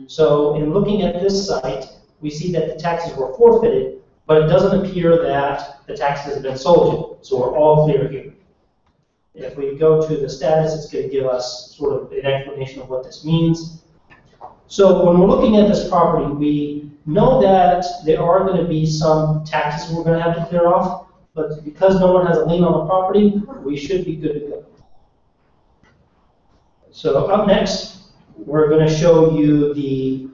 So in looking at this site, we see that the taxes were forfeited, but it doesn't appear that the taxes have been sold yet. So we're all clear here. If we go to the status, it's going to give us sort of an explanation of what this means. So when we're looking at this property, we know that there are going to be some taxes we're going to have to clear off, but because no one has a lien on the property, we should be good to go. So up next, we're going to show you the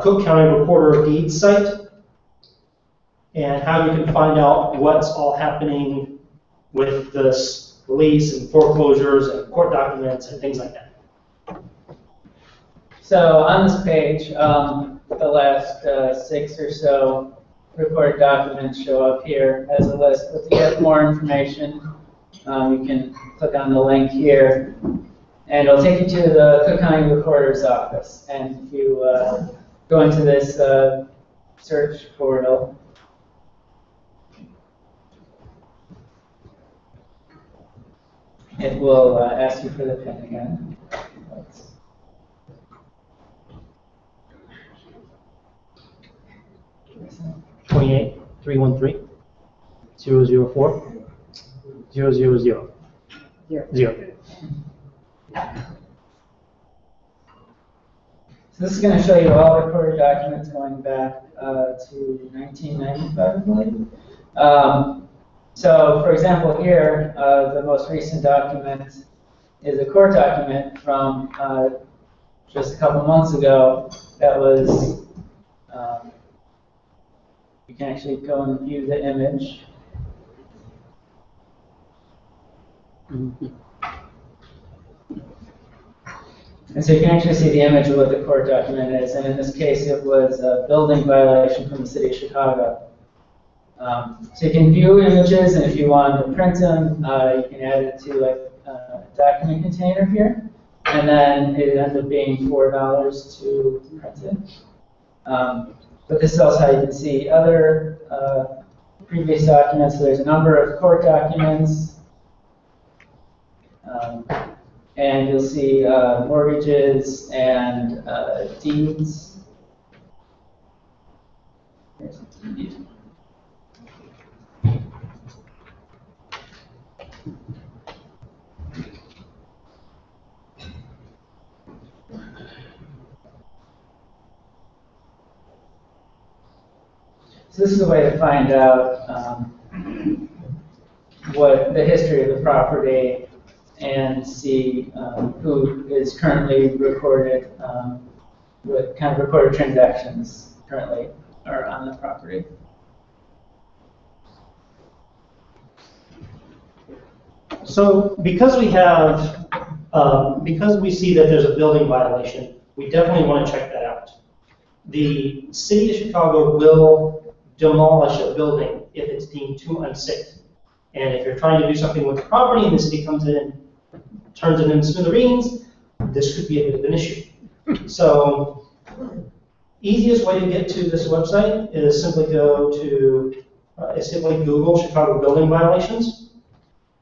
Cook County Recorder of Deeds site and how you can find out what's all happening with this lease and foreclosures and court documents and things like that. So on this page, the last 6 or so recorded documents show up here as a list. But to get more information, you can click on the link here, and it'll take you to the Cook County Recorder's office. And if you go into this search portal, it will ask you for the PIN again. 28-313-004-000. So this is going to show you all recorded documents going back to 1995, I believe. So, for example, here, the most recent document is a court document from just a couple months ago that was, you can actually go and view the image. And so you can actually see the image of what the court document is, and in this case it was a building violation from the city of Chicago. So you can view images, and if you want to print them, you can add it to like a document container here, and then it ends up being $4 to print it. But this is also how you can see other previous documents. So there's a number of court documents. And you'll see mortgages and deeds. Here's a deed. So this is a way to find out what the history of the property and see who is currently recorded, what kind of recorded transactions currently are on the property. So because we have, because we see that there's a building violation, we definitely want to check that out. The city of Chicago will demolish a building if it's deemed too unsafe. And if you're trying to do something with the property and the city comes in and turns it into smithereens, this could be a bit of an issue. So, easiest way to get to this website is simply go to, simply Google Chicago building violations.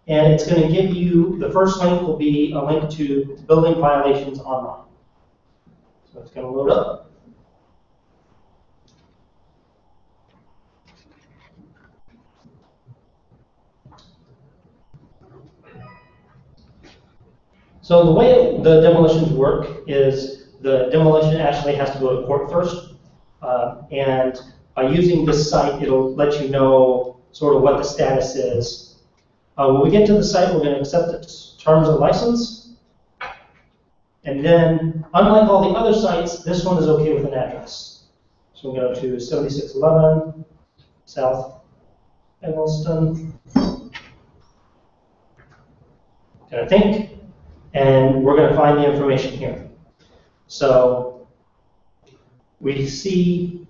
And it's going to give you, the first link will be a link to building violations online. So it's going to load up. So the way the demolitions work is the demolition actually has to go to court first. And by using this site, it'll let you know sort of what the status is. When we get to the site, we're going to accept the terms of license. And then, unlike all the other sites, this one is okay with an address. So we'll go to 7611 South Eggleston. And I think, and we're going to find the information here. So we see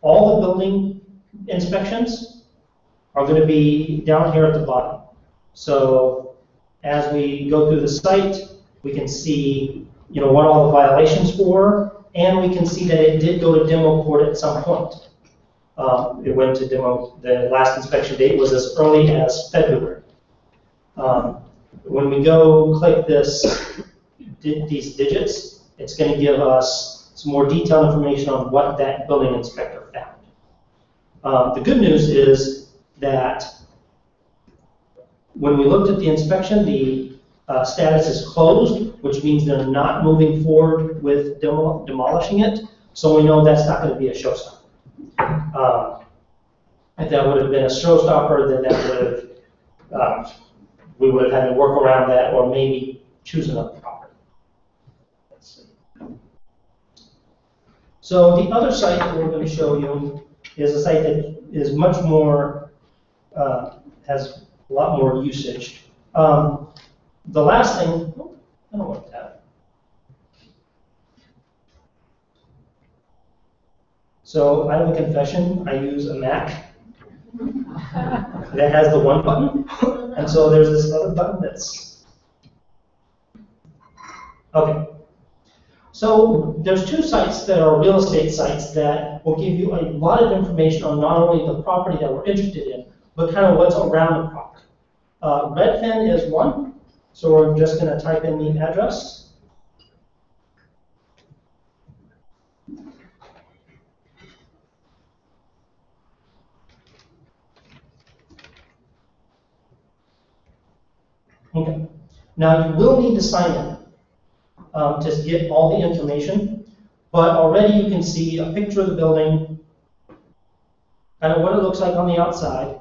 all the building inspections are going to be down here at the bottom. So as we go through the site, we can see, what all the violations were, and we can see that it did go to demo court at some point. It went to demo. The last inspection date was as early as February. When we go click these digits, it's going to give us some more detailed information on what that building inspector found. The good news is that when we looked at the inspection, the status is closed, which means they're not moving forward with demolishing it, so we know that's not going to be a showstopper. If that would have been a showstopper, then that would have, we would have had to work around that or maybe choose another property. Let's see. So the other site that we're going to show you is a site that is much more, has a lot more usage. The last thing, I don't want that. So I have a confession, I use a Mac that has the one button, and so there's this other button that's, okay. So there's two sites that are real estate sites that will give you a lot of information on not only the property that we're interested in, but kind of what's around the property. Redfin is one, so we're just going to type in the address. Okay. Now you will need to sign in to get all the information, but already you can see a picture of the building, kind of what it looks like on the outside.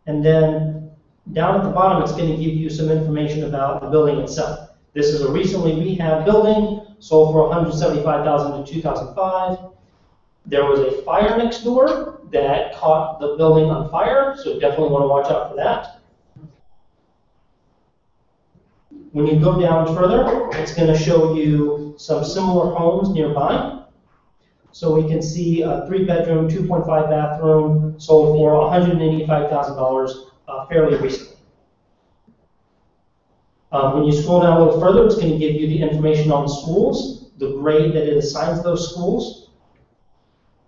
And then down at the bottom, it's going to give you some information about the building itself. This is a recently rehabbed building, sold for $175,000 in 2005. There was a fire next door that caught the building on fire, so definitely want to watch out for that. When you go down further, it's going to show you some similar homes nearby. So we can see a 3-bedroom, 2.5 bathroom, sold for $185,000 fairly recently. When you scroll down a little further, it's going to give you the information on the schools, the grade that it assigns those schools.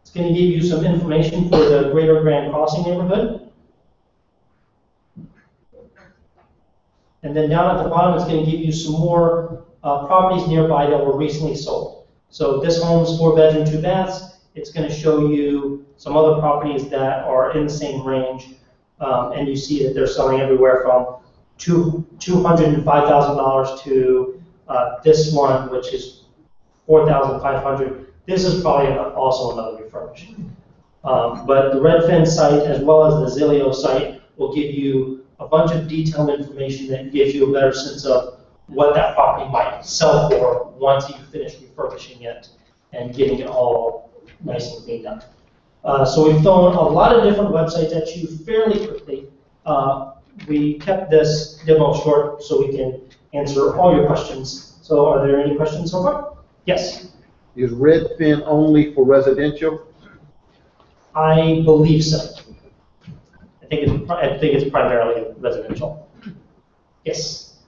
It's going to give you some information for the Greater Grand Crossing neighborhood. And then down at the bottom, it's going to give you some more properties nearby that were recently sold. So this home's 4-bedroom, 2 baths. It's going to show you some other properties that are in the same range. And you see that they're selling everywhere from $205,000 to this one, which is $4,500. This is probably also another refurbished. But the Redfin site, as well as the Zillow site, will give you a bunch of detailed information that gives you a better sense of what that property might sell for once you finish refurbishing it and getting it all nice and cleaned up. So we've thrown a lot of different websites at you fairly quickly. We kept this demo short so we can answer all your questions. So are there any questions so far? Yes? Is Redfin only for residential? I believe so. I think it's primarily residential. Yes?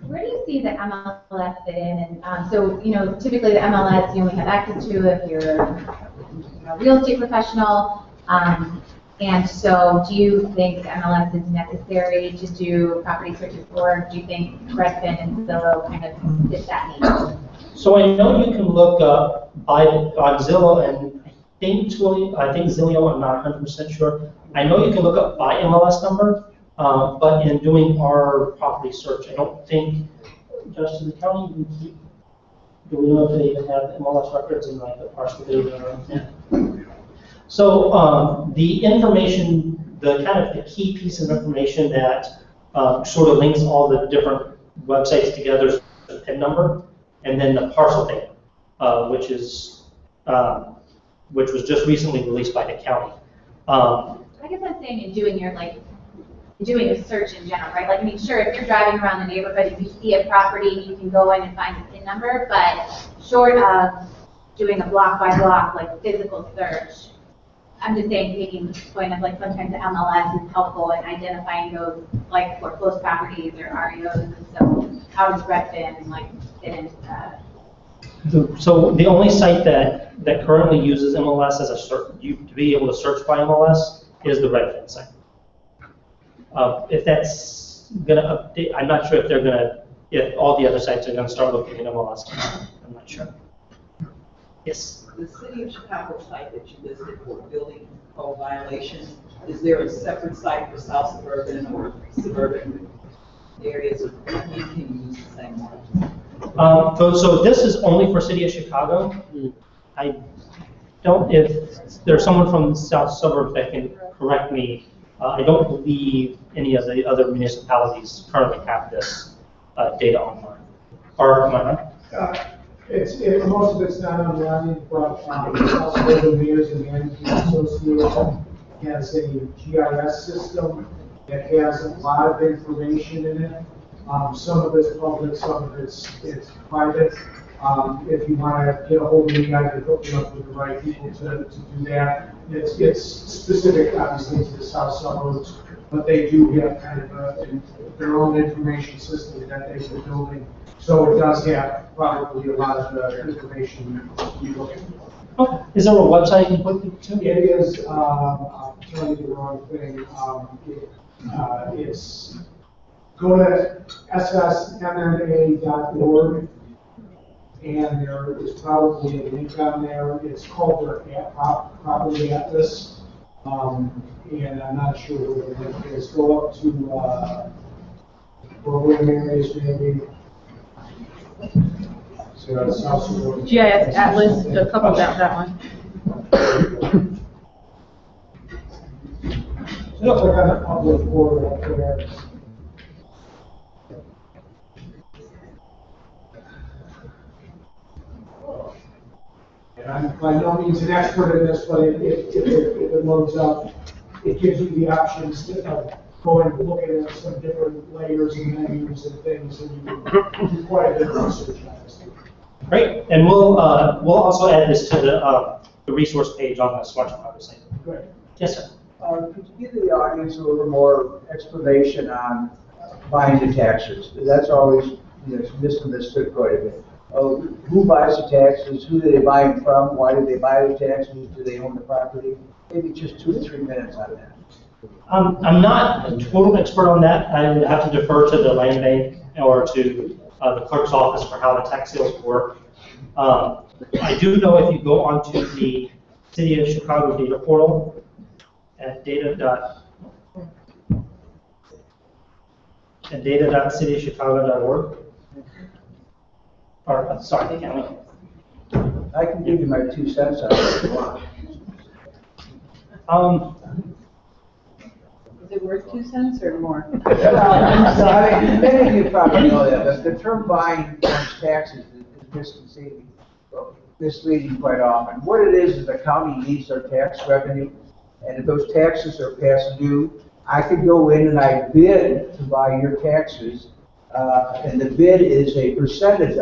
Where do you see the MLS fit in? And so, typically the MLS, you only have access to if you're a real estate professional. And so do you think the MLS is necessary to do property searches for? Or do you think Redfin and Zillow kind of fit that need? So I know you can look up on Zillow, and I think Zillow, I'm not 100% sure. I know you can look up by MLS number, But in doing our property search, I don't think, Justin, the county, do we know if they even have MLS records in like the parcel data? So the information, the kind of the key piece of information that sort of links all the different websites together is the PIN number, and then the parcel data, which was just recently released by the county. I guess I'm saying in doing your, like, doing a search in general, right? Like, I mean, sure, if you're driving around the neighborhood and you see a property, you can go in and find the PIN number, but short of doing a block by block, like, physical search, I'm just saying, taking the point of, like, sometimes the MLS is helpful in identifying those, like, foreclosed properties or REOs, and so how does Redfin, like, fit into that? So the only site that currently uses MLS as a search, to be able to search by MLS is the Redfin site. If that's going to update, I'm not sure if all the other sites are going to start looking at MLS. I'm not sure. Yes? The City of Chicago site that you listed for building code violations, is there a separate site for South Suburban or suburban areas, or can you use the same one? So this is only for City of Chicago. I don't, if there's someone from the south suburbs that can correct me, I don't believe any of the other municipalities currently have this data online. Or am I right? Most of it's not online, but South Suburban Mayors and Management Association has a GIS system that has a lot of information in it. Some of it's public, some of it's private. If you want to get a hold of me, I can hook you up with the right people to do that. It's specific, obviously, to the south suburbs, but they do have kind of their own information system that they've been building. So it does have probably a lot of the information you look at. Okay. Is there a website you can put it to? It is, I'll tell you the wrong thing. It's, go to ssmma.org, and there is probably a link on there. It's called their Property Atlas, and I'm not sure where the link is. Go up to program areas, maybe. So South Suburban. GIS Atlas, a couple about that one. So look, I got a public portal up there. And I'm by no means an expert in this, but if it loads up, it gives you the options to go and look at some different layers and menus and things, and you can do quite a bit of research on this. Great, and we'll also add this to the resource page on the Smart Chicago site. Great. Yes, sir. Could you give the audience a little more explanation on buying the taxes? That's always misunderstood quite a bit. Who buys the taxes? Who do they buy them from? Why do they buy the taxes? Do they own the property? Maybe just 2 to 3 minutes on that. I'm not a total expert on that. I would have to defer to the land bank or to the clerk's office for how the tax sales work. I do know if you go onto the City of Chicago data portal at data.cityofchicago.org, or sorry, the county. I can give you my 2 cents on it if you want. Is it worth 2 cents or more? Many of you probably know that, but the term buying taxes is misleading quite often. What it is the county needs their tax revenue, and if those taxes are past due, I could go in and I bid to buy your taxes, and the bid is a percentage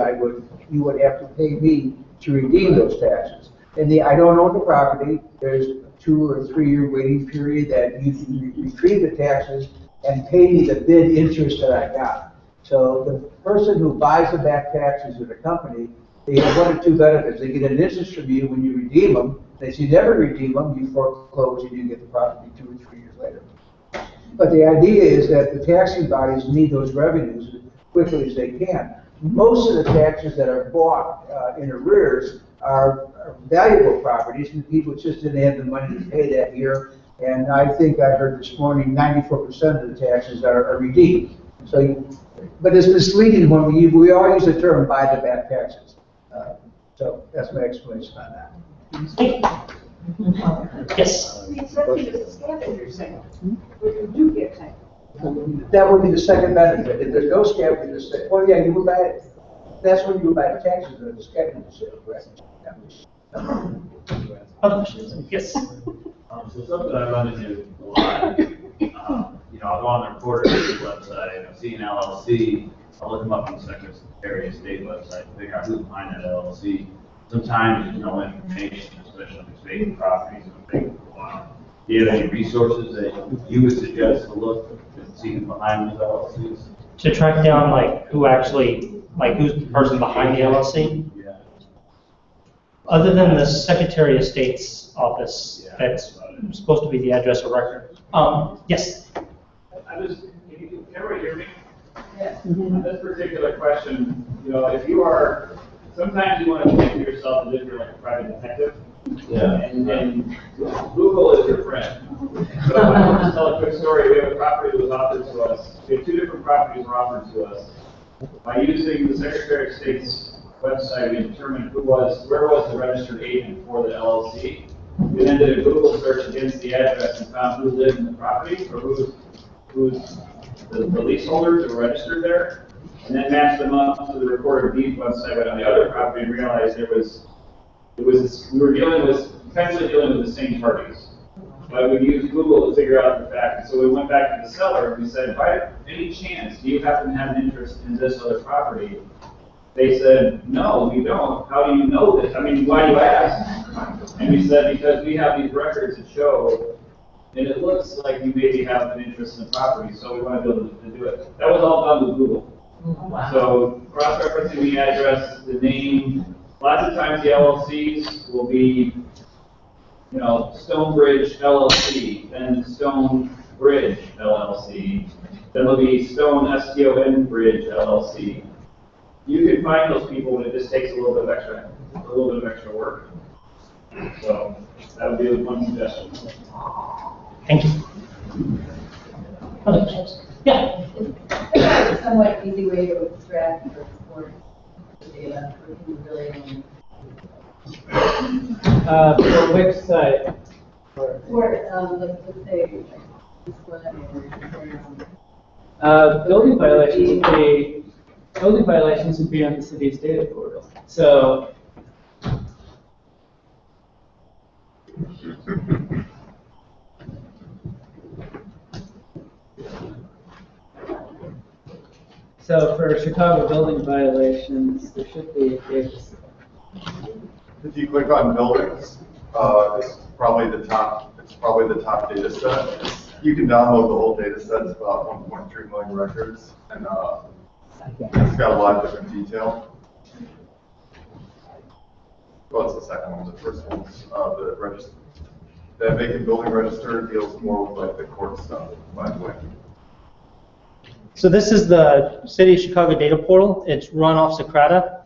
you would have to pay me to redeem those taxes. And I don't own the property. There's a 2 or 3 year waiting period that you can retrieve the taxes and pay me the bid interest that I got. So the person who buys the back taxes of the company, they have 1 or 2 benefits. They get an interest from you when you redeem them. If you never redeem them, you foreclose and you get the property 2 or 3 years later. But the idea is that the taxing bodies need those revenues as quickly as they can. Most of the taxes that are bought in arrears are valuable properties, and people just didn't have the money to pay that year, And I think I heard this morning 94% of the taxes are redeemed. So, but it's misleading when we all use the term buy the back taxes. So that's my explanation on that. Yes. That would be the second benefit. If there's no scavenger sale, well, yeah, you would buy it. That's when you would buy the taxes or the scavenger sale, correct? Other questions? Yes. So something I run into a lot, I'll go on the recorder's website, I'll see an LLC, I'll look them up on the Secretary of State website to figure out who's behind that LLC. Sometimes there's no information, especially on these vacant properties. Do you have any resources that you would suggest to look and see who's behind those LLCs? To track down like who actually, like who's the person behind the LLC? Yeah. Other than the Secretary of State's office, that's supposed to be the address of record. Yes. Can everybody hear me? Yes. On this particular question, if you are, sometimes you want to think of yourself as if you're like a private detective. Yeah. And Google is your friend. So I'll just tell a quick story. We have a property that was offered to us. We have 2 different properties were offered to us. By using the Secretary of State's website, we determined where was the registered agent for the LLC. We then did a Google search against the address and found who lived in the property or who's the leaseholders who were registered there, and then matched them up to the recorded deed website on the other property and realized we were potentially dealing with the same parties. But we used Google to figure out the fact. So we went back to the seller and we said, by any chance, do you happen to have an interest in this other property? They said, no, we don't. How do you know this? I mean, why do you ask? And we said, because we have these records that show, and it looks like you maybe have an interest in the property, so we want to be able to do it. That was all done with Google. Wow. So cross-referencing the address, the name, lots of times the LLCs will be, Stonebridge LLC, then Stonebridge LLC, then there'll be Stone STON Bridge LLC. You can find those people, but it just takes a little bit of extra work. So that would be one suggestion. Thank you. Yeah. It's a somewhat easy way to extract or export data for people really only. For which site? For, let's say, building violations would be on the city's data portal. So for Chicago building violations, there should be a data set. If you click on buildings, it's probably the top data set. You can download the whole data set. It's about 1.3 million records, and it's got a lot of different detail. What's the second one? The first one's the register. The vacant building register deals more with like the court stuff, by the way. So this is the City of Chicago data portal. It's run off Socrata.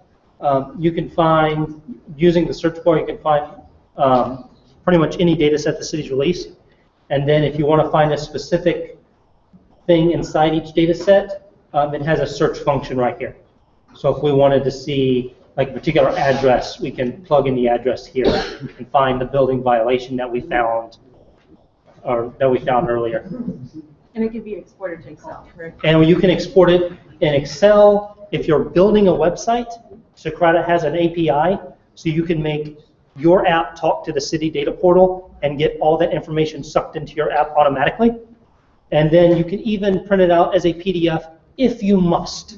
You can find, using the search bar, you can find pretty much any data set the city's released. And then if you want to find a specific thing inside each data set, it has a search function right here. So if we wanted to see like a particular address, we can plug in the address here and find the building violation that we found earlier. And it can be exported to Excel, correct? And you can export it in Excel. If you're building a website, Socrata has an API, so you can make your app talk to the city data portal and get all that information sucked into your app automatically. And then you can even print it out as a PDF if you must.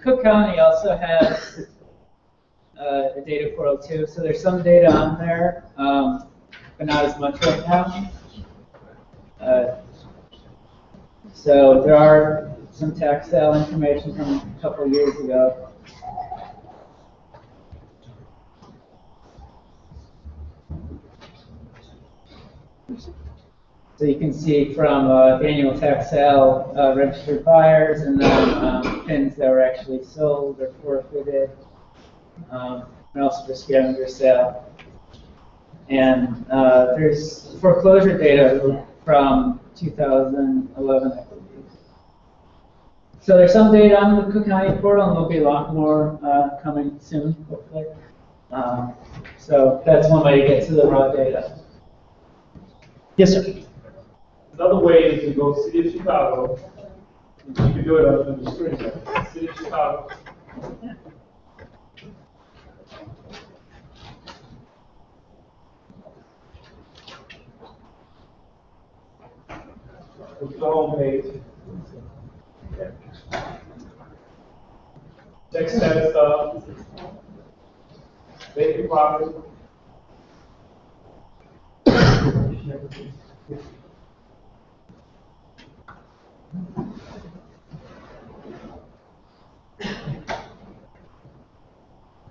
Cook County also has a data portal too, so there's some data on there, but not as much right now. So there are some tax sale information from a couple of years ago. So you can see from the annual tax sale registered buyers, and then pins that were actually sold or forfeited, and also the scavenger sale. And there's foreclosure data from 2011, I believe. So there's some data on the Cook County portal, and there'll be a lot more coming soon, hopefully. So that's one way to get to the raw data. Yes, sir. Another way is to go City of Chicago. You can do it on the screen. City of Chicago. Go to the home page. Check status of vacant property.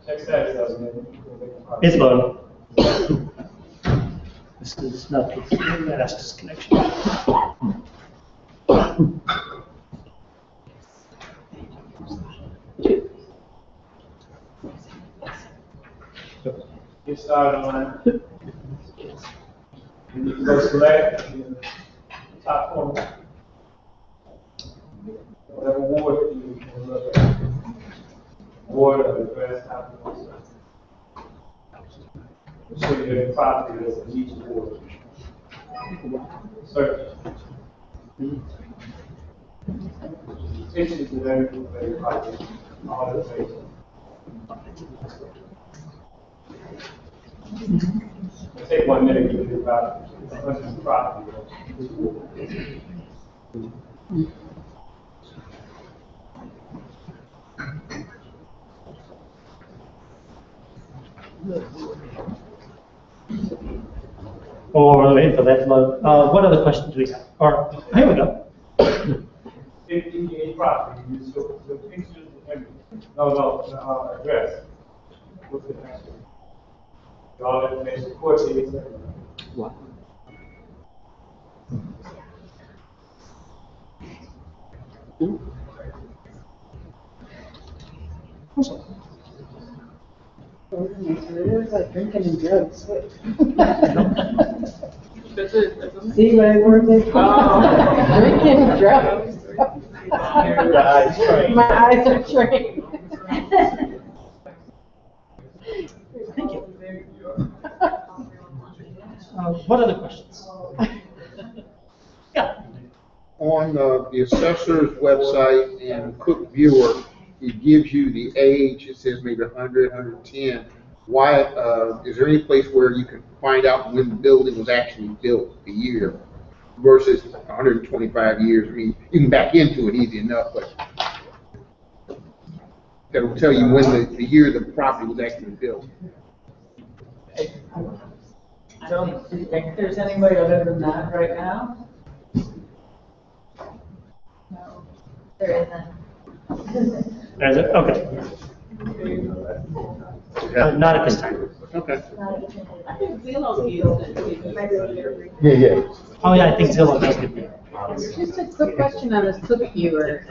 Check status of vacant property. It's loading. This is not that's disconnection. Get started on it. You can go select in the top corner. Whatever ward you can look at. Ward or address, how you want to show you the property that's in each ward. Search. Pictures of every property, all the places. It'll take 1 minute to do about 100 property. Or we're waiting for that to load. What other questions do we have? Or here we go. Each property, you show the pictures of everything. No, address. What's the next one? All the information, court dates. What? It was like drinking and drugs. See what I worked there for? Drinking and drugs. My eyes are trained. Thank you. What other questions? Yeah. On the assessor's website and Cook Viewer, it gives you the age. It says maybe 100, 110. Why, is there any place where you can find out when the building was actually built, the year, versus 125 years? I mean, you can back into it easy enough, but that'll tell you when the year the property was actually built. I don't think there's anybody other than that right now. No, there isn't. There's it? Okay. Not at this time. Okay. I think Zillow is. Yeah. Oh yeah, I think Zillow does give me. Just a quick question on this Cook Viewer.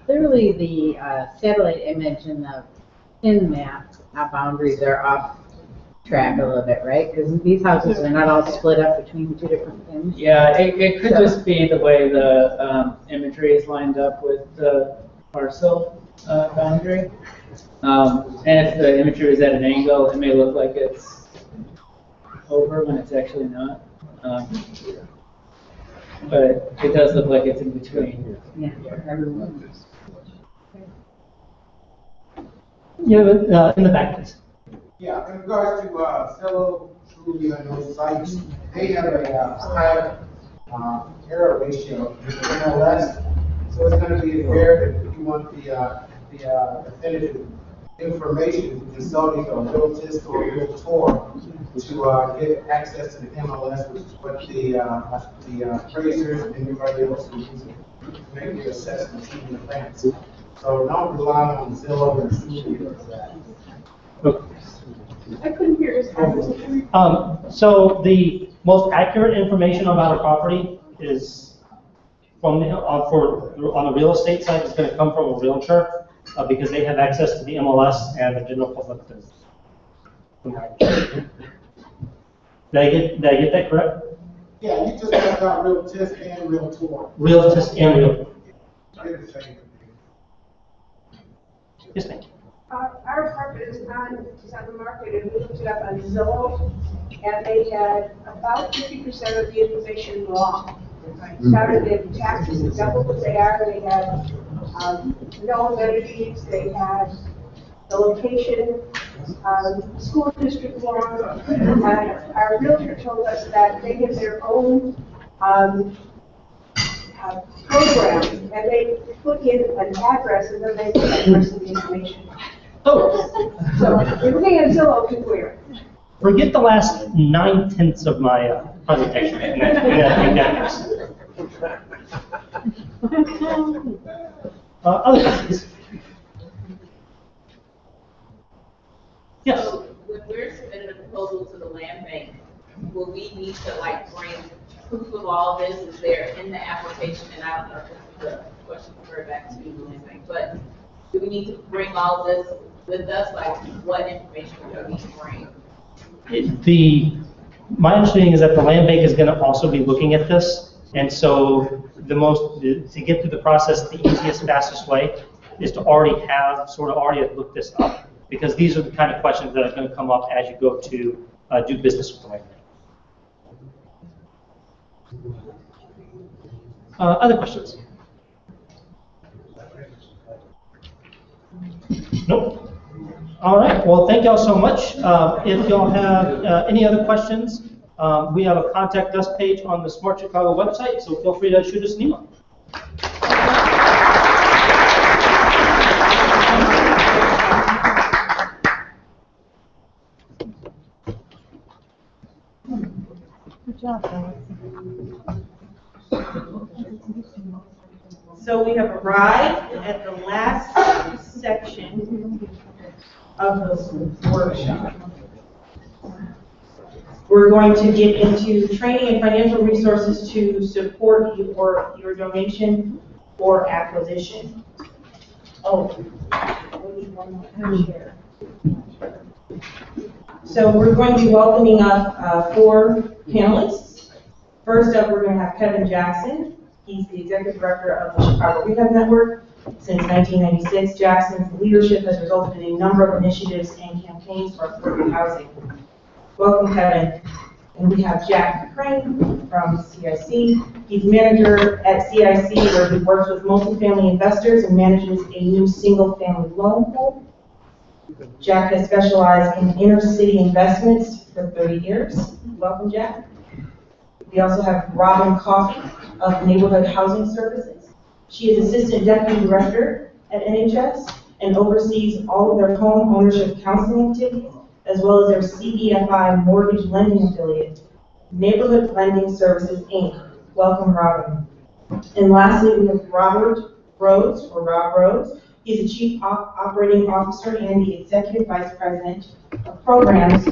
Clearly, the satellite image and the pin map boundaries are off track a little bit, right? Because these houses are not all split up between two different pins. Yeah, it could just be the way the imagery is lined up with the parcel boundary. And if the imagery is at an angle, it may look like it's over when it's actually not. But it does look like it's in between. Yeah. Yeah, but in the back, please. Yeah, in regards to Zillow, Trulia, and those sites, they have a higher error ratio with MLS. So it's going to be rare that if you want the definitive information, the consulting or realtist or realtor to get access to the MLS, which is what the appraisers and everybody else who uses it make the assessments in advance. So don't rely on Zillow and Trulia for that. Okay. I couldn't hear his So the most accurate information about a property is from the, on the real estate side. It's going to come from a realtor because they have access to the MLS and the general public. Did I get that correct? Yeah, you just got out real test and real tour. Realtist and real. They're the same. Yes, ma'am. Our apartment is on the market, and we looked it up on Zillow, and they had about 50% of the information wrong. Started in taxes, double what they are, they had no amenities, they had the location, school district wrong, and our realtor told us that they have their own program, and they put in an address, and then they put the rest of the information. Oh. So everything in Zillow can wear. Forget the last 9/10 of my presentation. in that other questions? Yes. So when we're submitting a proposal to the land bank, will we need to like bring proof of all this? Is there in the application, and I don't know if this is a question to refer back to the land bank, but do we need to bring all this with us? Like what information do we need to bring? My understanding is that the land bank is going to also be looking at this, and so to get through the process, the easiest, fastest way is to already have looked this up, because these are the kind of questions that are going to come up as you go to do business with the land bank. Other questions? Nope. All right. Well, thank y'all so much. If y'all have any other questions, we have a contact us page on the Smart Chicago website, so feel free to shoot us an email. Good job, Alex. So we have arrived at the last section of the workshop. We're going to get into training and financial resources to support your donation or acquisition. Oh, we need one more chair. So we're going to be welcoming up 4 panelists. First up, we're going to have Kevin Jackson. He's the Executive Director of the Chicago Rehab Network. Since 1996, Jackson's leadership has resulted in a number of initiatives and campaigns for affordable housing. Welcome, Kevin. And we have Jack Crane from CIC. He's manager at CIC, where he works with multifamily investors and manages a new single-family loan pool. Jack has specialized in inner-city investments for 30 years. Welcome, Jack. We also have Robin Coffey of Neighborhood Housing Services. She is Assistant Deputy Director at NHS and oversees all of their home ownership counseling activities, as well as their CDFI mortgage lending affiliate, Neighborhood Lending Services, Inc. Welcome, Robin. And lastly, we have Robert Rhodes, or Rob Rhodes. He's the Chief Operating Officer and the Executive Vice President of Programs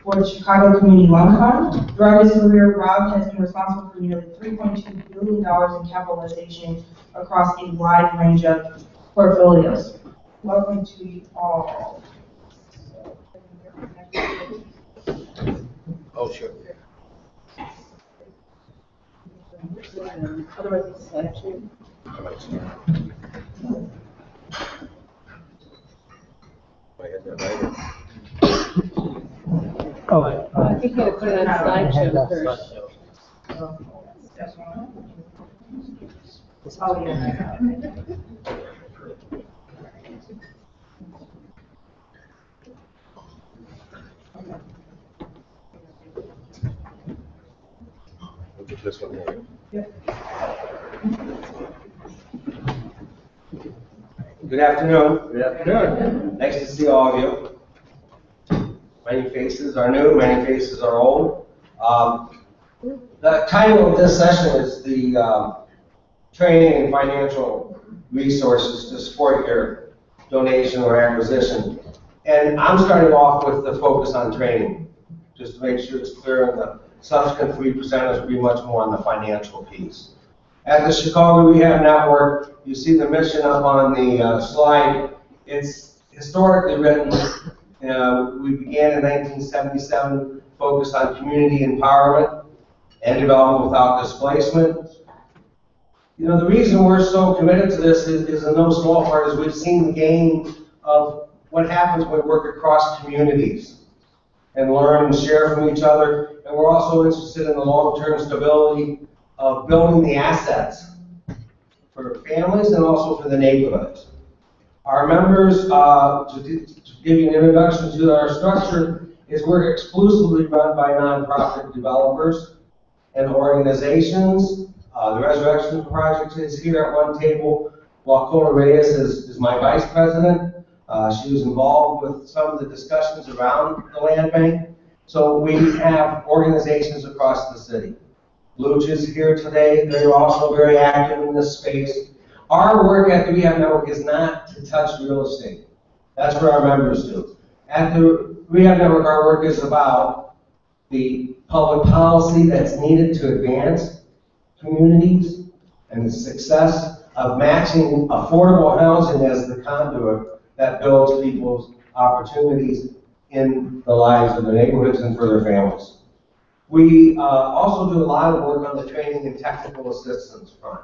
for the Chicago Community Loan Fund. Throughout his career, Rob has been responsible for nearly $3.2 billion in capitalization across a wide range of portfolios. Welcome to you all. Oh, sure. Otherwise, it's section. Oh, I think you gotta put it on slideshow first. Oh, yeah. Look at this one here. Good afternoon. Good afternoon. Nice to see all of you. Many faces are new, many faces are old. The title of this session is the training and financial resources to support your donation or acquisition. And I'm starting off with the focus on training, just to make sure it's clear, and the subsequent 3 presenters will be much more on the financial piece. At the Chicago Rehab Network, you see the mission up on the slide. It's historically written We began in 1977, focused on community empowerment and development without displacement. You know, the reason we're so committed to this is in no small part is we've seen the gain of what happens when we work across communities and learn and share from each other. And we're also interested in the long-term stability of building the assets for families and also for the neighborhoods. Our members, to give you an introduction to our structure, is we're exclusively run by nonprofit developers and organizations. The Resurrection Project is here at one table. Wacona Reyes is my vice president. She was involved with some of the discussions around the land bank. So we have organizations across the city. Luch is here today. They're also very active in this space. Our work at the Rehab Network is not to touch real estate. That's what our members do. At the Rehab Network, our work is about the public policy that's needed to advance communities and the success of matching affordable housing as the conduit that builds people's opportunities in the lives of their neighborhoods and for their families. We also do a lot of work on the training and technical assistance front.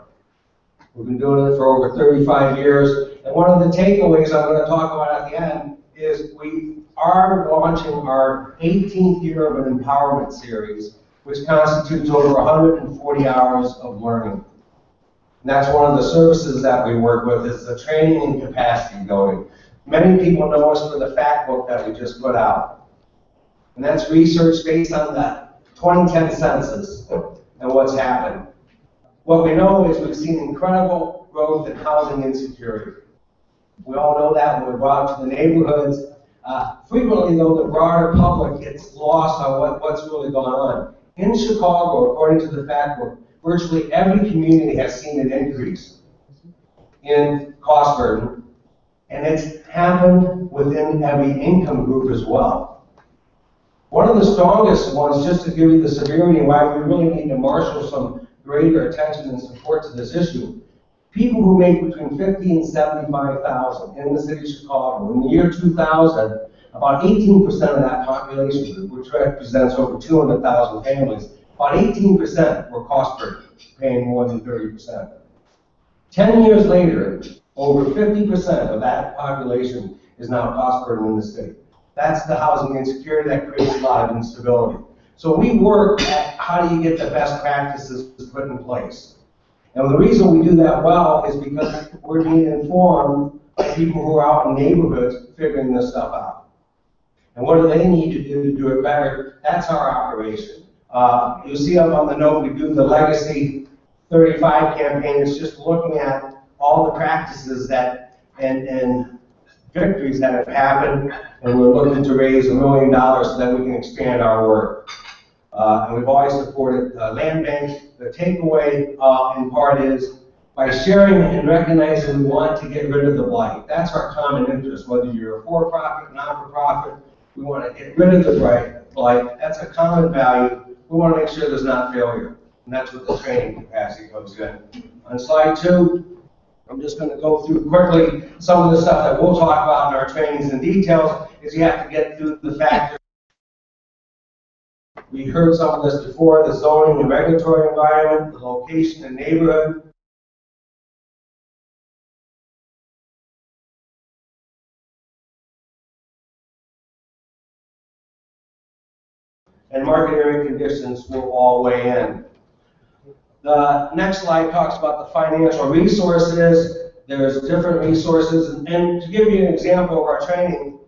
We've been doing it for over 35 years, and one of the takeaways I'm going to talk about at the end is we are launching our 18th year of an empowerment series, which constitutes over 140 hours of learning. And that's one of the services that we work with is the training and capacity building. Many people know us for the fact book that we just put out. And that's research based on the 2010 census and what's happened. What we know is we've seen incredible growth in housing insecurity. We all know that when we go out to the neighborhoods. Frequently, though, the broader public gets lost on what's really going on. In Chicago, according to the fact book, virtually every community has seen an increase in cost burden, and it's happened within every income group as well. One of the strongest ones, just to give you the severity and why we really need to marshal some greater attention and support to this issue, people who make between $50,000 and $75,000 in the city of Chicago, in the year 2000, about 18% of that population group, which represents over 200,000 families, about 18% were cost burden, paying more than 30%. 10 years later, over 50% of that population is now cost burden in the city. That's the housing insecurity that creates a lot of instability. So we work at how do you get the best practices put in place. And the reason we do that well is because we're being informed by people who are out in neighborhoods figuring this stuff out. And what do they need to do it better? That's our operation. You'll see up on the note, we do the Legacy 35 campaign. It's just looking at all the practices that and victories that have happened, and we're looking to raise $1 million so that we can expand our work. And we've always supported land bank. The takeaway in part is by sharing and recognizing we want to get rid of the blight. That's our common interest, whether you're a for-profit, not-for-profit. We want to get rid of the blight. That's a common value. We want to make sure there's not failure. And that's what the training capacity comes in. On slide 2, I'm just going to go through quickly some of the stuff that we'll talk about in our trainings and details is you have to get through the factors. We heard some of this before, the zoning and regulatory environment, the location and neighborhood. And market area conditions will all weigh in. The next slide talks about the financial resources. There's different resources. And to give you an example of our training,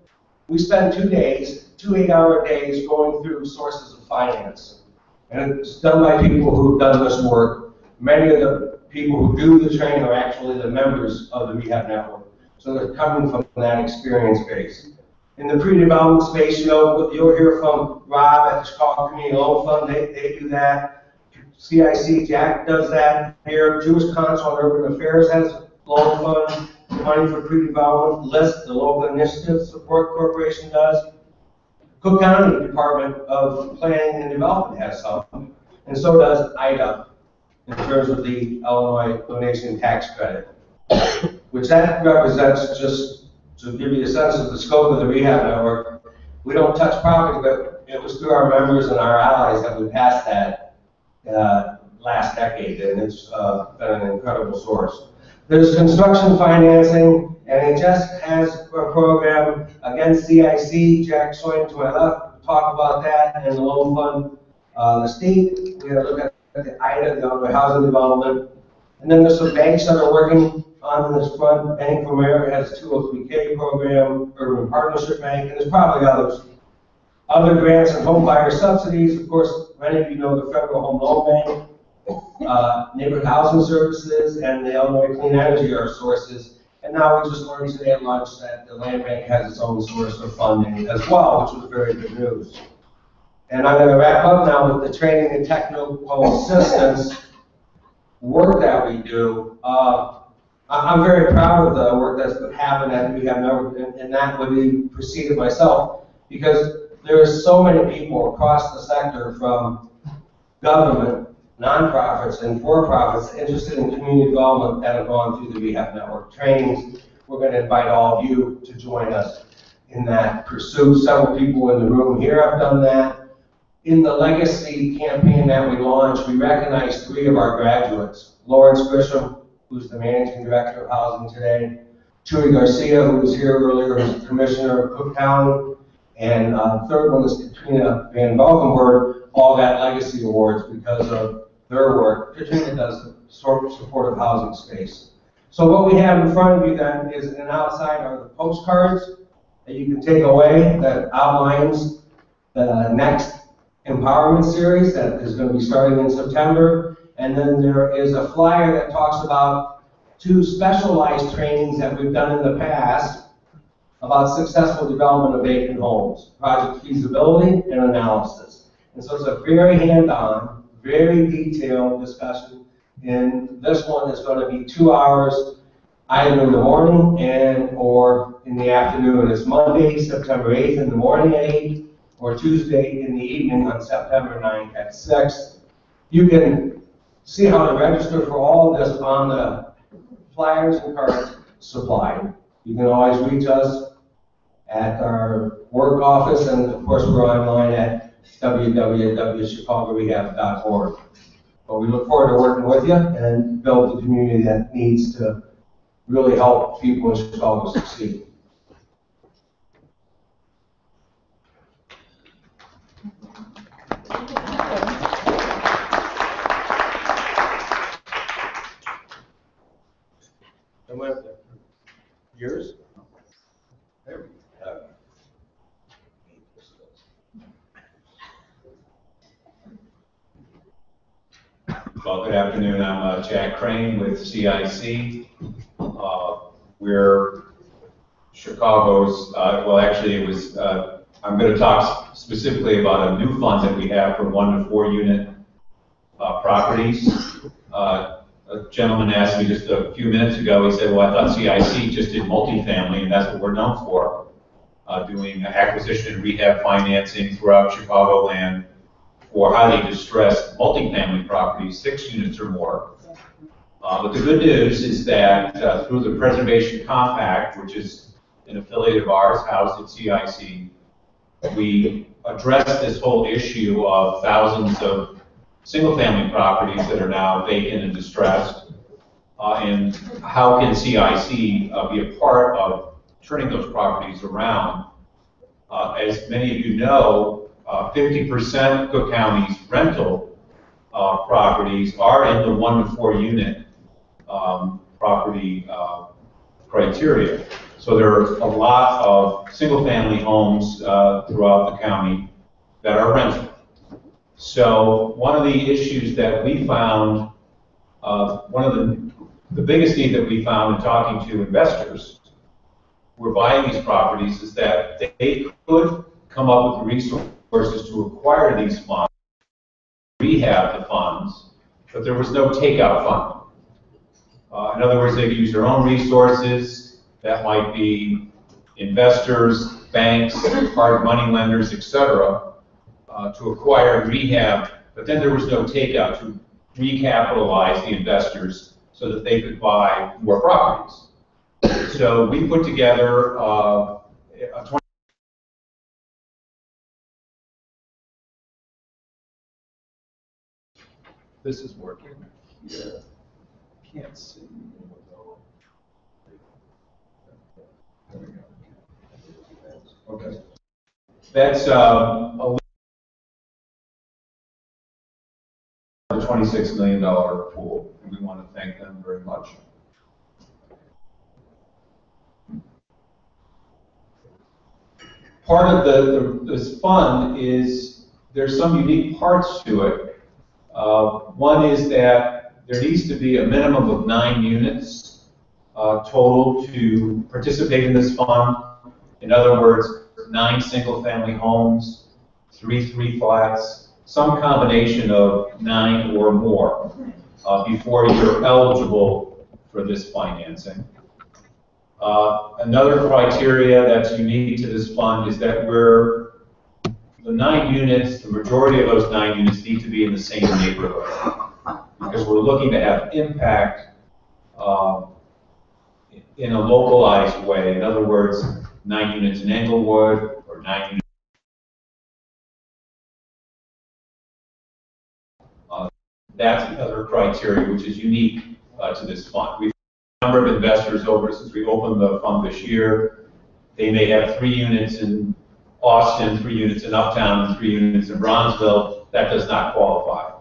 we spend 2 days, 2 8-hour days going through sources of finance. And it's done by people who've done this work. Many of the people who do the training are actually the members of the Rehab Network. So they're coming from that experience base. In the pre-development space, you'll hear from Rob at the Chicago Community Loan Fund. They do that. CIC, Jack does that here. Jewish Council on Urban Affairs has a loan fund, money for pre-development. LIST, the Local Initiative Support Corporation does. Cook County Department of Planning and Development has some. And so does IDA in terms of the Illinois Donation Tax Credit, which that represents, just to give you a sense of the scope of the Rehab Network, We don't touch property, but it was through our members and our allies that we passed that last decade, and it's been an incredible source. There's construction financing, and it just has a program against CIC. Jack Soin to my left talk about that, and the loan fund. The state, we have to look at the IDA, the Illinois Housing Development, and then there's some banks that are working on this front. Bank of America has a 203K program, Urban Partnership Bank, and there's probably others. Other grants and home buyer subsidies, of course, many of you know the Federal Home Loan Bank, Neighborhood Housing Services, and the Illinois Clean Energy are sources. And now we just learned today at lunch that the Land Bank has its own source of funding as well, which was very good news. And I'm going to wrap up now with the training and technical assistance work that we do. I'm very proud of the work that's happened at We Have Network, and that would be preceded myself, because there are so many people across the sector, from government, nonprofits, and for-profits interested in community development that have gone through the We Have Network trainings. We're going to invite all of you to join us in that pursuit. Several people in the room here have done that. In the legacy campaign that we launched, we recognized 3 of our graduates. Lawrence Grisham, who's the Managing Director of Housing today. Chuy Garcia, who was here earlier, who's the Commissioner of Cook County. And third one is Katrina Van Valkenburg, all got legacy awards because of their work. Katrina does the supportive housing space. So what we have in front of you then is, and outside are the postcards that you can take away that outlines the next empowerment series that is going to be starting in September. And then there is a flyer that talks about 2 specialized trainings that we've done in the past about successful development of vacant homes, project feasibility and analysis. And so it's a very hands-on, very detailed discussion. And this one is going to be 2 hours, either in the morning or in the afternoon. It's Monday, September 8th in the morning at 8, or Tuesday in the evening on September 9th at 6. You can see how to register for all of this on the flyers and cards supplied. You can always reach us at our work office, and of course we're online at www.chicagorehab.org. But we look forward to working with you and build the community that needs to really help people in Chicago succeed. Yours? There we go. Well, good afternoon. I'm Jack Crane with CIC. We're Chicago's, well, actually it was, I'm going to talk specifically about a new fund that we have for 1 to 4 unit properties. A gentleman asked me just a few minutes ago, he said, well, I thought CIC just did multifamily, and that's what we're known for, doing acquisition and rehab financing throughout Chicagoland for highly distressed multifamily properties, 6 units or more. But the good news is that through the Preservation Compact, which is an affiliate of ours housed at CIC, we addressed this whole issue of thousands of single-family properties that are now vacant and distressed, and how can CIC be a part of turning those properties around. As many of you know, 50% of Cook County's rental properties are in the 1 to 4 unit property criteria. So there are a lot of single-family homes throughout the county that are rental. So one of the issues that we found, one of the biggest need that we found in talking to investors who are buying these properties is that they could come up with the resources to acquire these funds, rehab the funds, but there was no takeout fund. In other words, they could use their own resources. That might be investors, banks, hard money lenders, etc., to acquire and rehab, but then there was no takeout to recapitalize the investors so that they could buy more properties. So we put together a this is working here. Can't see. There we go. Okay. That's a $26 million pool, and we want to thank them very much. Part of this fund is there's some unique parts to it. One is that there needs to be a minimum of 9 units total to participate in this fund. In other words, 9 single-family homes, 3 flats, some combination of 9 or more before you're eligible for this financing. Another criteria that's unique to this fund is that the 9 units, the majority of those 9 units need to be in the same neighborhood because we're looking to have impact in a localized way. In other words, 9 units in Englewood or 9 units. That's another criteria which is unique to this fund. We've had a number of investors over since we opened the fund this year. They may have 3 units in Austin, 3 units in Uptown, and 3 units in Bronzeville. That does not qualify.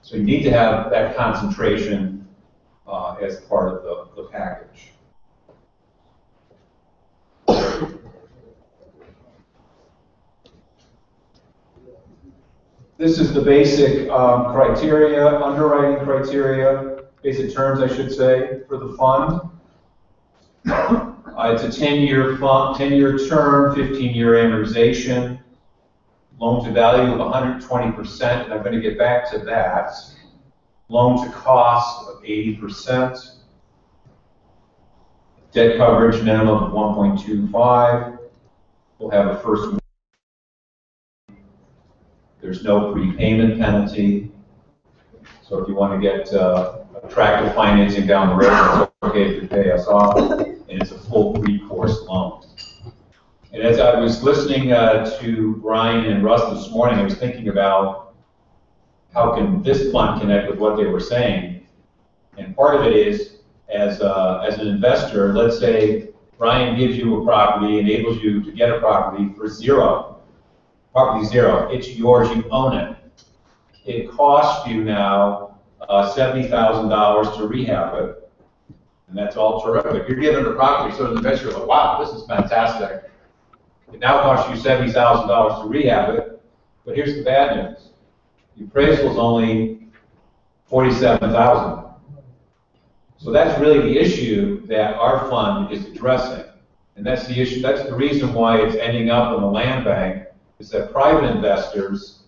So you need to have that concentration as part of the package. This is the basic criteria, underwriting criteria, basic terms, I should say, for the fund. It's a 10-year fund, 10-year term, 15-year amortization, loan to value of 120%, and I'm going to get back to that. Loan to cost of 80%. Debt coverage minimum of 1.25. We'll have a first. There's no prepayment penalty. So if you want to get attractive financing down the road, it's okay if you pay us off. And it's a full recourse loan. And as I was listening to Brian and Russ this morning, I was thinking about how can this fund connect with what they were saying. And part of it is, as an investor, let's say Brian gives you a property, enables you to get a property for zero. Property zero, it's yours, you own it. It costs you now $70,000 to rehab it, and that's all terrific. You're given the property, so the investor goes, wow, this is fantastic. It now costs you $70,000 to rehab it, but here's the bad news. The appraisal is only $47,000. So that's really the issue that our fund is addressing, and that's the issue. That's the reason why it's ending up in the land bank. Is that private investors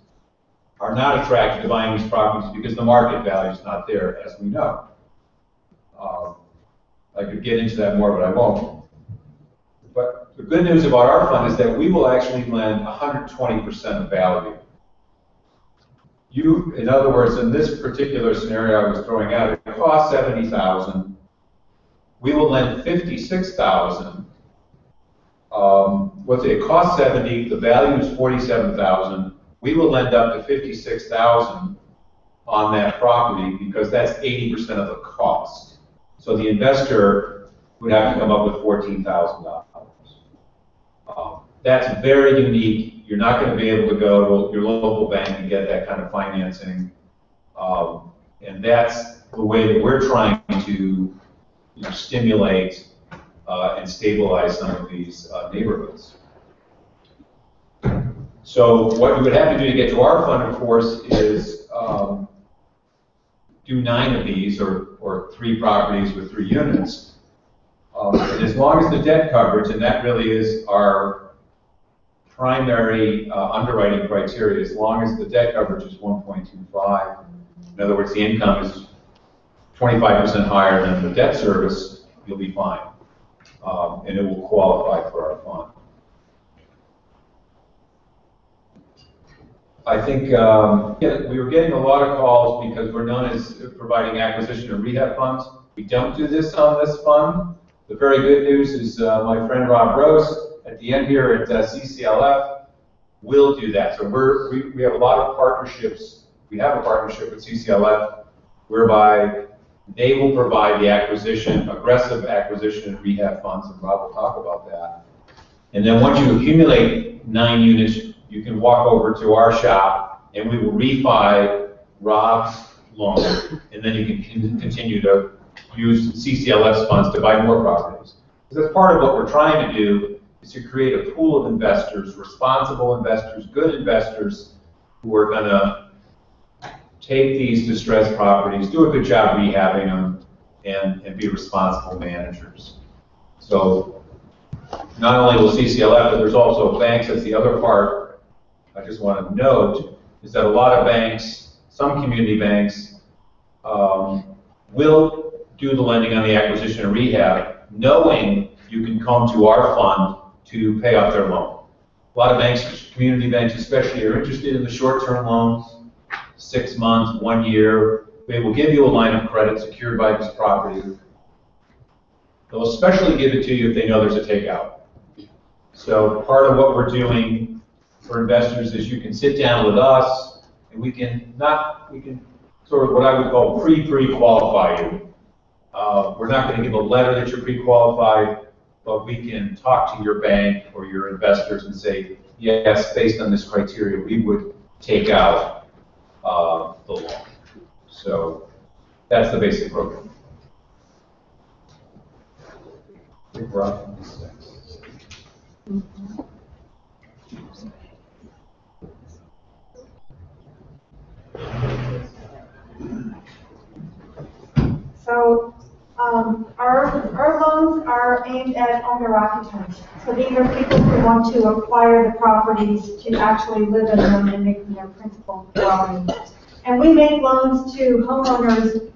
are not attracted to buying these properties because the market value is not there, as we know. I could get into that more, but I won't. But the good news about our fund is that we will actually lend 120% of value. In other words, in this particular scenario I was throwing out, it costs $70,000. We will lend $56,000. Let's say it costs $70,000, the value is $47,000. We will lend up to $56,000 on that property because that's 80% of the cost. So the investor would have to come up with $14,000. That's very unique. You're not going to be able to go to your local bank and get that kind of financing. And that's the way that we're trying to stimulate and stabilize some of these neighborhoods. So what you would have to do to get to our fund, of course, is do 9 of these, or 3 properties with 3 units. And as long as the debt coverage, and that really is our primary underwriting criteria, as long as the debt coverage is 1.25, in other words, the income is 25% higher than the debt service, you'll be fine. And it will qualify for our fund. I think we were getting a lot of calls because we're known as providing acquisition and rehab funds. We don't do this on this fund. The very good news is my friend Rob Rose at the end here at CCLF will do that. So we have a lot of partnerships we have a partnership with CCLF whereby they will provide the acquisition, aggressive acquisition and rehab funds, and Rob will talk about that. And then once you accumulate 9 units, you can walk over to our shop and we will refi Rob's loan, and then you can continue to use CCLF's funds to buy more properties. Because that's part of what we're trying to do, is to create a pool of investors, responsible investors, good investors, who are going to take these distressed properties, do a good job rehabbing them, and be responsible managers. So not only will CCLF, but there's also banks. That's the other part I just want to note, is that a lot of banks, some community banks, will do the lending on the acquisition and rehab, knowing you can come to our fund to pay off their loan. A lot of banks, community banks especially, are interested in the short-term loans, 6 months, 1 year. They will give you a line of credit secured by this property. They'll especially give it to you if they know there's a takeout. So part of what we're doing for investors is you can sit down with us, and we can sort of what I would call pre-qualify you. We're not going to give a letter that you're pre-qualified, but we can talk to your bank or your investors and say, yes, based on this criteria, we would take out the loan. So that's the basic program. So our loans are aimed at owner occupants. So these are people who want to acquire the properties to actually live in them and make them their principal dwelling. And we make loans to homeowners.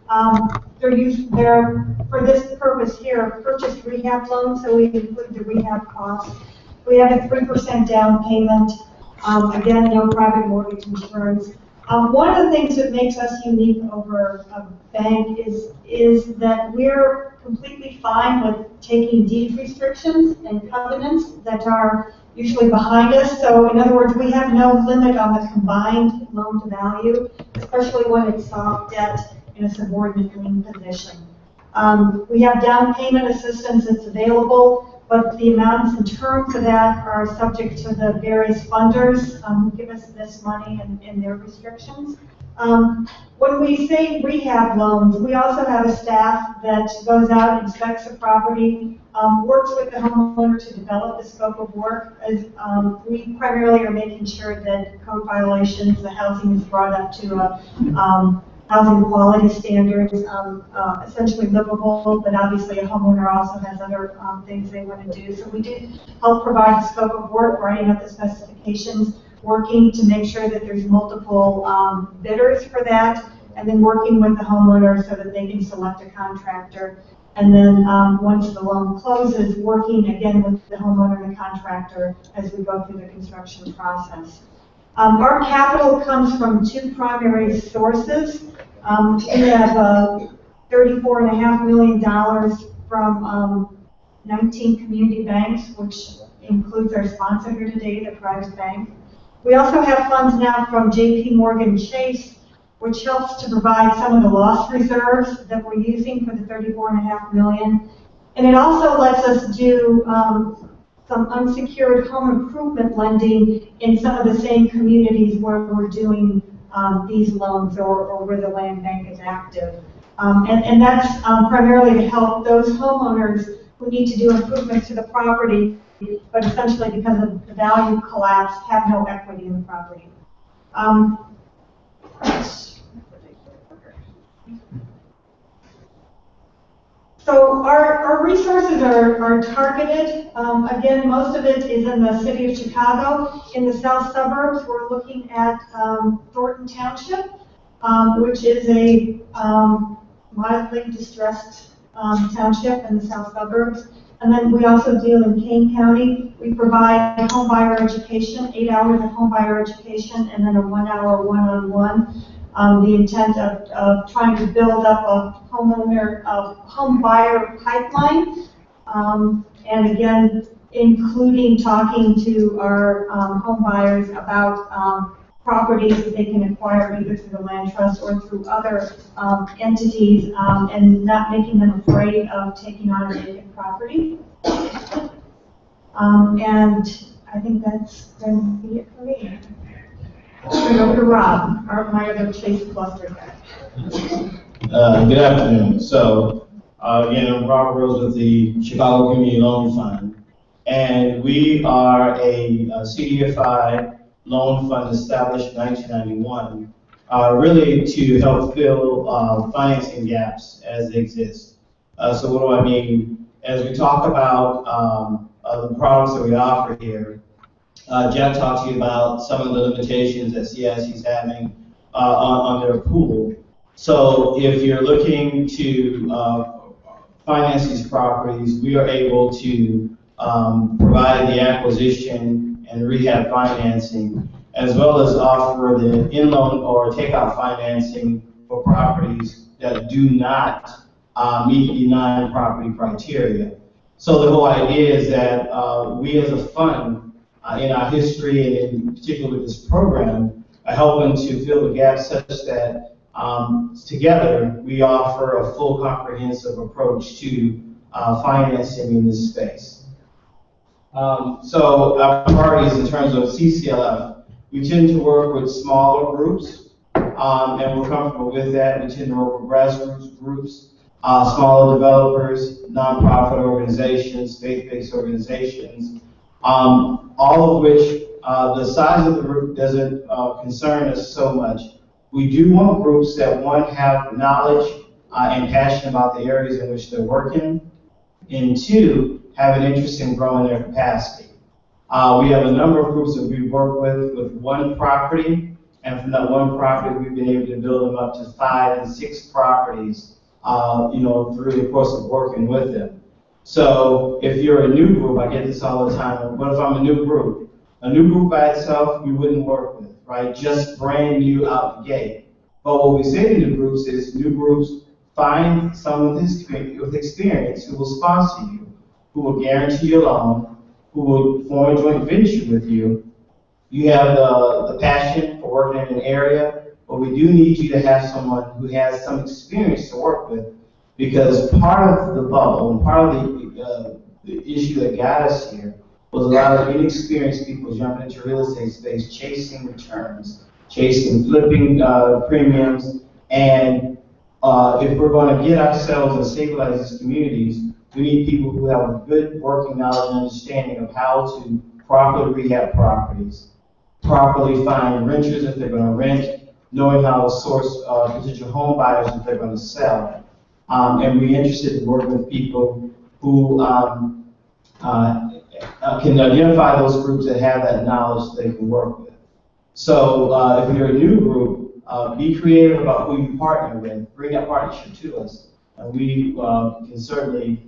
They're for this purpose here, purchase rehab loans, so we include the rehab costs. We have a 3% down payment. Again, no private mortgage insurance. One of the things that makes us unique over a bank is that we're completely fine with taking deed restrictions and covenants that are usually behind us. So in other words, we have no limit on the combined loan to value, especially when it's soft debt in a subordinate lien position. We have down payment assistance that's available, but the amounts and terms of that are subject to the various funders who give us this money and their restrictions. When we say rehab loans, we also have a staff that goes out, inspects the property, works with the homeowner to develop the scope of work. As we primarily are making sure that code violations, the housing is brought up to housing quality standards, essentially livable, but obviously a homeowner also has other things they want to do. So we do help provide the scope of work, writing up the specifications, working to make sure that there's multiple bidders for that, and then working with the homeowner so that they can select a contractor. And then once the loan closes, working again with the homeowner and the contractor as we go through the construction process. Our capital comes from 2 primary sources. We have $34.5 million from 19 community banks, which includes our sponsor here today, the private bank. We also have funds now from JP Morgan Chase, which helps to provide some of the loss reserves that we're using for the $34.5 million. And it also lets us do some unsecured home improvement lending in some of the same communities where we're doing these loans or where the land bank is active. And that's primarily to help those homeowners who need to do improvements to the property, but essentially because of the value collapse, have no equity in the property. So our resources are targeted. Again, most of it is in the city of Chicago. In the south suburbs, we're looking at Thornton Township, which is a mildly distressed township in the south suburbs. And then we also deal in Kane County. We provide home buyer education, 8 hours of home buyer education, and then a 1-hour one-on-one. The intent of trying to build up a home buyer pipeline, and again, including talking to our home buyers about properties that they can acquire either through the land trust or through other entities, and not making them afraid of taking on a vacant property. And I think that's going to be it for me. Turn over to Rob, my other Chase cluster guy. Good afternoon. So, again, I'm Robert Rose with the Chicago Community Loan Fund, and we are a CDFI loan fund established in 1991, really to help fill financing gaps as they exist. So what do I mean? As we talk about the products that we offer here, Jack talked to you about some of the limitations that CIC is having on their pool. So if you're looking to finance these properties, we are able to provide the acquisition and rehab financing, as well as offer the in-loan or takeout financing for properties that do not meet the 9 property criteria. So the whole idea is that we as a fund, in our history and in particular with this program, are helping to fill the gaps such that together we offer a full comprehensive approach to financing in this space. So our priorities in terms of CCLF, we tend to work with smaller groups, and we're comfortable with that. We tend to work with grassroots groups, smaller developers, nonprofit organizations, faith-based organizations, all of which the size of the group doesn't concern us so much. We do want groups that, one, have knowledge and passion about the areas in which they're working, and two, have an interest in growing their capacity. We have a number of groups that we work with one property, and from that one property, we've been able to build them up to 5 and 6 properties, through the course of working with them. So if you're a new group, I get this all the time, what if I'm a new group? A new group by itself, we wouldn't work with, right? Just brand new out the gate. But what we say to new groups is, new groups, find someone with experience who will sponsor you, who will guarantee your loan, who will form a joint venture with you. You have the passion for working in an area, but we do need you to have someone who has some experience to work with, because part of the bubble and part of the issue that got us here was a lot of inexperienced people jumping into real estate space, chasing returns, chasing flipping premiums, and if we're going to get ourselves and stabilize these communities, we need people who have a good working knowledge and understanding of how to properly rehab properties, properly find renters if they're going to rent, knowing how to source potential home buyers if they're going to sell. And we're interested in working with people who can identify those groups that have that knowledge they can work with. So if you're a new group, be creative about who you partner with. Bring that partnership to us. And we can certainly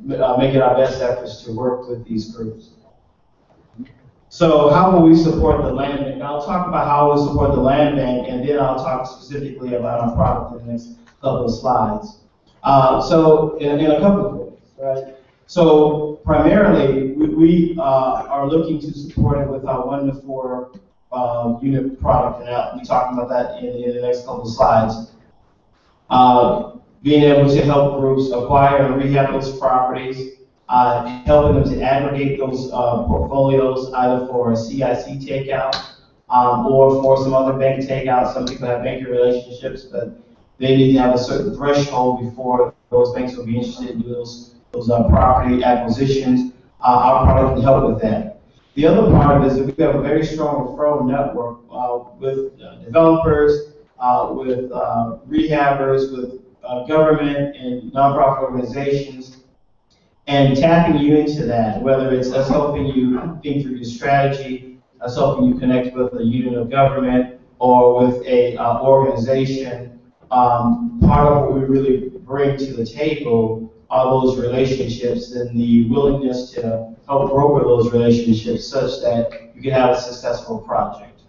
make it our best efforts to work with these groups. So how will we support the land bank? I'll talk about how we support the land bank, and then I'll talk specifically about our product in the next couple of slides. So in a couple of ways, right? So primarily, we are looking to support it with our 1 to 4 unit product, and I'll be talking about that in the next couple of slides. Being able to help groups acquire and rehab those properties, helping them to aggregate those portfolios either for a CIC takeout or for some other bank takeout. Some people have banking relationships, but they need to have a certain threshold before those banks will be interested in doing those property acquisitions. Our product can help with that. The other part of it is that we have a very strong referral network with developers, with rehabbers, with government and nonprofit organizations, and tapping you into that, whether it's us helping you think through your strategy, us helping you connect with a unit of government or with a organization. Part of what we really bring to the table are those relationships and the willingness to help broker those relationships such that you can have a successful project.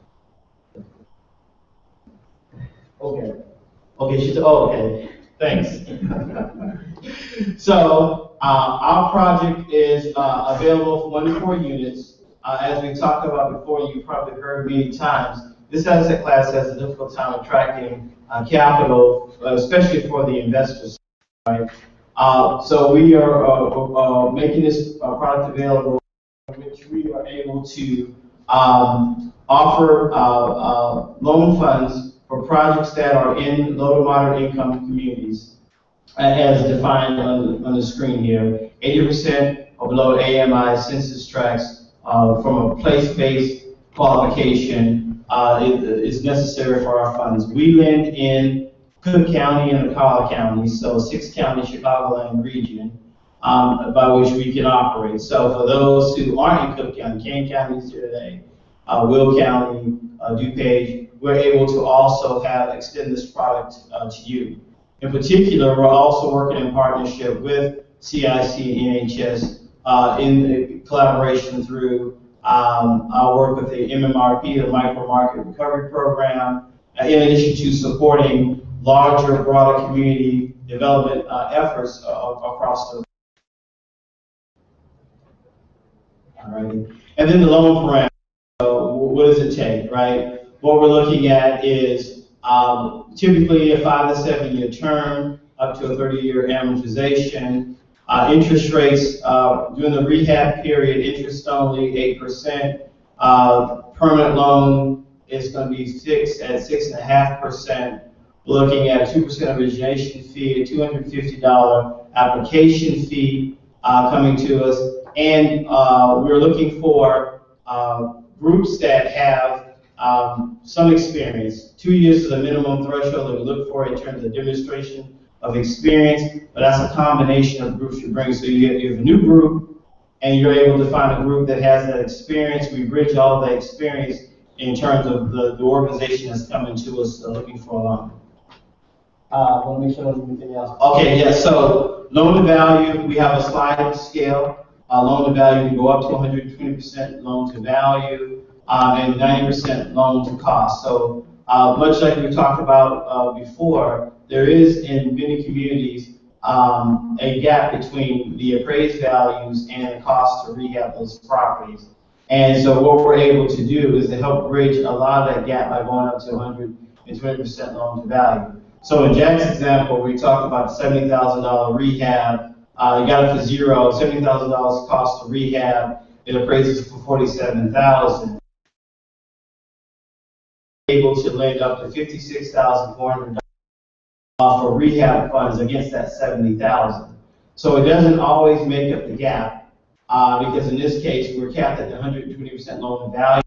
Okay. Okay, okay. Thanks. So our project is available for 1 to 4 units. as we talked about before, you probably heard many times, this asset class has a difficult time attracting capital, especially for the investors. Right? So we are making this product available, in which we are able to offer loan funds for projects that are in low to moderate income communities, as defined on the screen here. 80% of below AMI census tracts from a place-based qualification is necessary for our funds. We lend in Cook County and Ocala County, so 6 counties, Chicagoland region, by which we can operate. So for those who aren't in Cook County, Kane County is here today, Will County, DuPage, we're able to also extend this product to you. In particular, we're also working in partnership with CIC and NHS in collaboration through our work with the MMRP, the Micro Market Recovery Program, in addition to supporting larger, broader community development efforts across the. All right. And then the loan parameters. So what does it take, right? What we're looking at is typically a 5 to 7 year term, up to a 30-year amortization. Interest rates during the rehab period, interest only 8%. Permanent loan is going to be fixed at 6.5%. We're looking at a 2% origination fee, a $250 application fee coming to us, and we're looking for groups that have some experience. 2 years is the minimum threshold that we look for in terms of demonstration of experience, but that's a combination of groups you bring. So you have a new group, and you're able to find a group that has that experience. We bridge all that experience in terms of the organization that's coming to us looking for a loan. Want to make sure there's anything else? Okay, yeah, so loan to value, we have a sliding scale. Loan to value can go up to 120% loan to value and 90% loan to cost. So much like we talked about before, there is in many communities a gap between the appraised values and the cost to rehab those properties. And so what we're able to do is to help bridge a lot of that gap by going up to 120% loan to value. So in Jack's example, we talked about $70,000 rehab. You got it for zero, $70,000 cost to rehab. It appraises for $47,000. Able to lend up to $56,400 for rehab funds against that $70,000. So it doesn't always make up the gap because in this case we're capped at the 120% loan to value.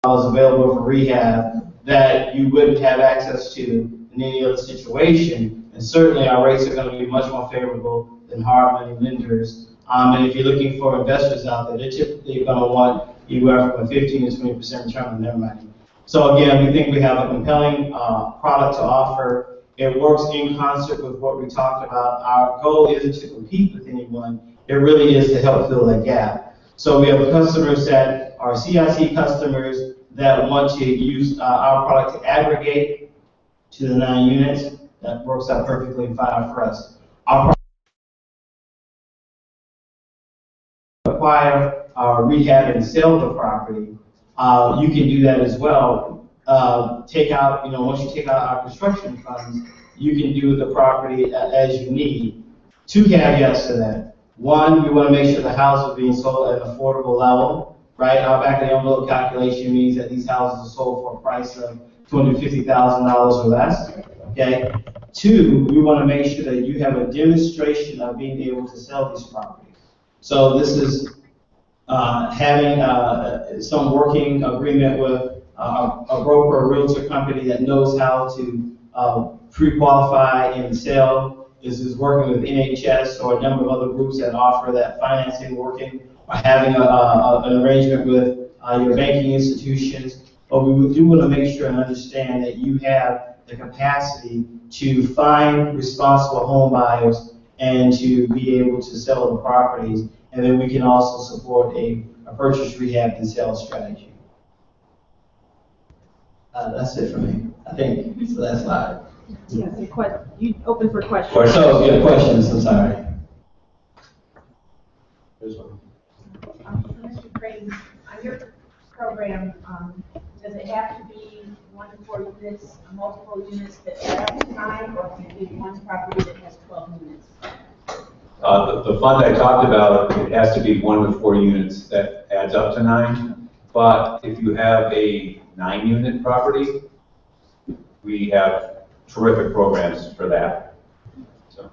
Available for rehab that you wouldn't have access to in any other situation, and certainly our rates are going to be much more favorable than hard money lenders. And if you're looking for investors out there, they're typically going to want anywhere from a 15 to 20% return on their money. So again, we think we have a compelling product to offer. It works in concert with what we talked about. Our goal isn't to compete with anyone. It really is to help fill that gap. So we have customers that are CIC customers that want to use our product to aggregate to the 9 units. That works out perfectly fine for us. Our acquire, rehab, and sell the property. You can do that as well. Take out, once you take out our construction funds, you can do the property as you need. 2 caveats to that. One, we want to make sure the house is being sold at an affordable level, right? Our back of the envelope calculation means that these houses are sold for a price of $250,000 or less, okay? 2, we want to make sure that you have a demonstration of being able to sell these properties. So this is having some working agreement with a broker or realtor company that knows how to pre-qualify and sell. This is working with NHS or a number of other groups that offer that financing, working or having an arrangement with your banking institutions. But we do want to make sure and understand that you have the capacity to find responsible home buyers and to be able to sell the properties. And then we can also support a purchase, rehab, and sale strategy. That's it for me, I think, so that's live. Yes, you open for questions. So, yeah, questions, I'm sorry. There's one. Mr. Crane, on your program, does it have to be 1 to 4 units, multiple units that add up to 9, or can it be one property that has 12 units? The fund I talked about, it has to be 1 to 4 units that adds up to 9. But if you have a 9-unit property, we have terrific programs for that. So.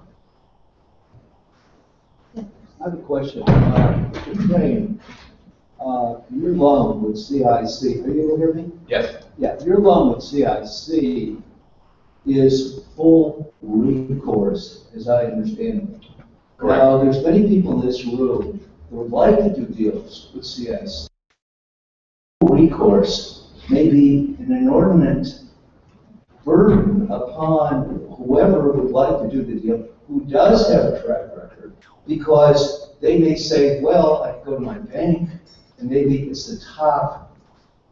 I have a question. Mr. Crane, your loan with CIC, are you able to hear me? Yes. Yeah, your loan with CIC is full recourse, as I understand it. Correct. Now, there's many people in this room that would like to do deals with CIC. Recourse may be an inordinate burden upon whoever would like to do the deal, who does have a track record, because they may say, well, I can go to my bank, and maybe it's the top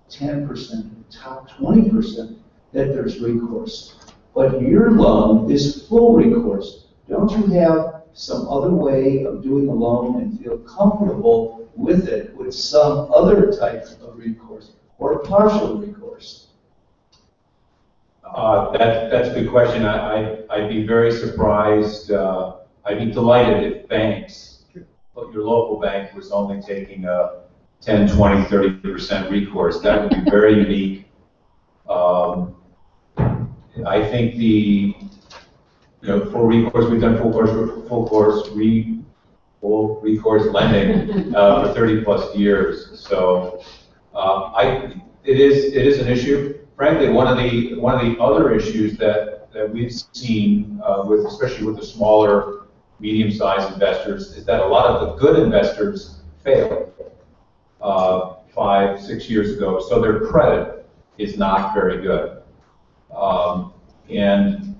10%, top 20% that there's recourse. But your loan is full recourse. Don't you have some other way of doing a loan and feel comfortable with it, with some other type of recourse, or partial recourse? That's a good question. I'd be very surprised. I'd be delighted if banks, your local bank, was only taking a 10, 20, 30% recourse. That would be very unique. I think full recourse, we've done full recourse lending for 30+ years. So it is an issue. Frankly, one of the other issues that we've seen especially with the smaller, medium-sized investors, is that a lot of the good investors failed 5, 6 years ago. So their credit is not very good. And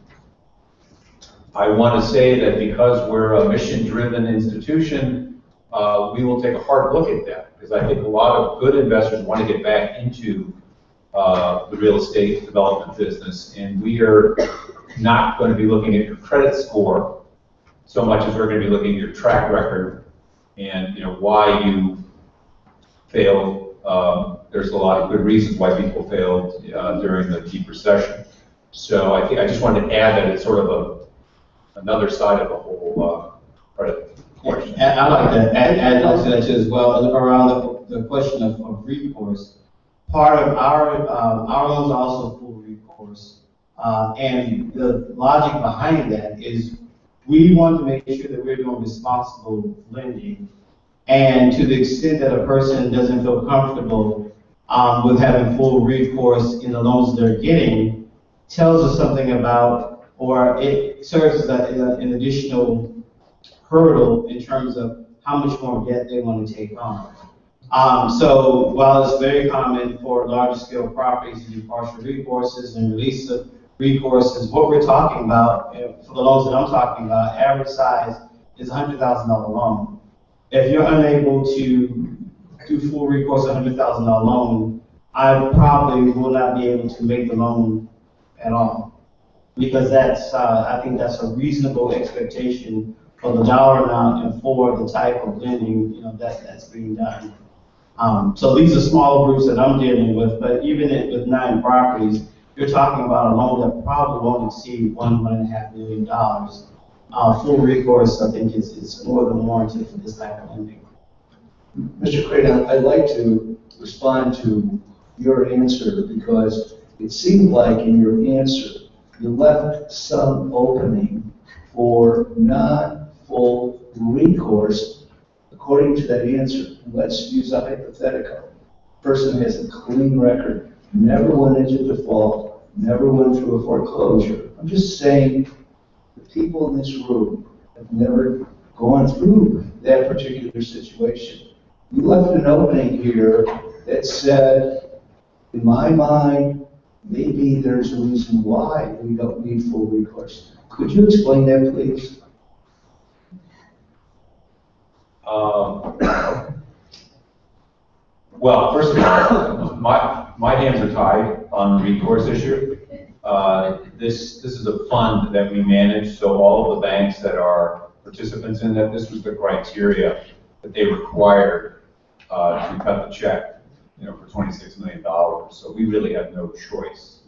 I want to say that because we're a mission-driven institution, we will take a hard look at that, because I think a lot of good investors want to get back into the real estate development business, and we are not going to be looking at your credit score so much as we're going to be looking at your track record and why you failed. There's a lot of good reasons why people failed during the deep recession. So I think I just wanted to add that it's sort of another side of the whole credit question. And I like to add on to that too as well, around the question of recourse. Part of our loans are also full recourse, and the logic behind that is we want to make sure that we're doing responsible lending, and to the extent that a person doesn't feel comfortable with having full recourse in the loans they're getting, tells us something about, or it serves as an additional hurdle in terms of how much more debt they want to take on. So while it's very common for larger scale properties to do partial recourses and release of recourses, what we're talking about, for the loans that I'm talking about, average size is $100,000 loan. If you're unable to do full recourse $100,000 loan, I probably will not be able to make the loan at all, because I think that's a reasonable expectation for the dollar amount and for the type of lending that's being done. So these are small groups that I'm dealing with, but even with 9 properties, you're talking about a loan that probably won't exceed $1.5 million. Full recourse, I think, is more than warranted for this type of lending. Mr. Crane, I'd like to respond to your answer, because it seemed like in your answer you left some opening for non-full recourse. According to that answer, let's use a hypothetical. Person has a clean record, never went into default, never went through a foreclosure. I'm just saying the people in this room have never gone through that particular situation. You left an opening here that said, in my mind, maybe there's a reason why we don't need full recourse. Could you explain that, please? Well, first of all, My hands are tied on the recourse issue. This is a fund that we manage, so all of the banks that are participants in that, this was the criteria that they required to cut the check, for $26 million. So we really have no choice.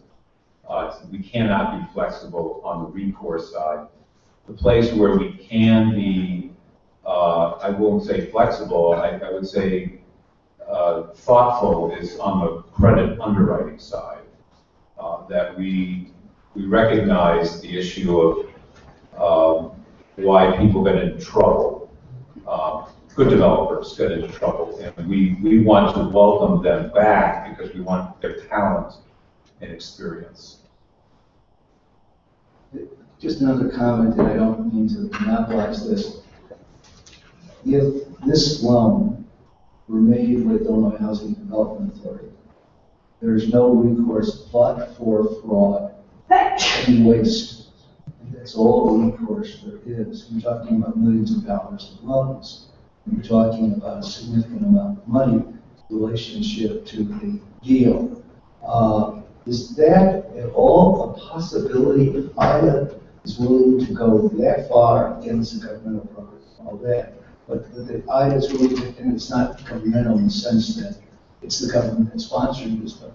We cannot be flexible on the recourse side. The place where we can be, I won't say flexible, I would say thoughtful is on the credit underwriting side. That we recognize the issue of why people get into trouble. Good developers get into trouble, and we want to welcome them back because we want their talent and experience. Just another comment, and I don't mean to monopolize this. If this loan were made with Illinois Housing Development Authority, there is no recourse but for fraud and waste. And that's all the recourse there is. You're talking about millions of dollars of loans. You're talking about a significant amount of money in relationship to the deal. Is that at all a possibility if IDA is willing to go that far against the governmental program, all that, but the IDA is willing to, and it's not governmental in the sense that it's the government that sponsors this, but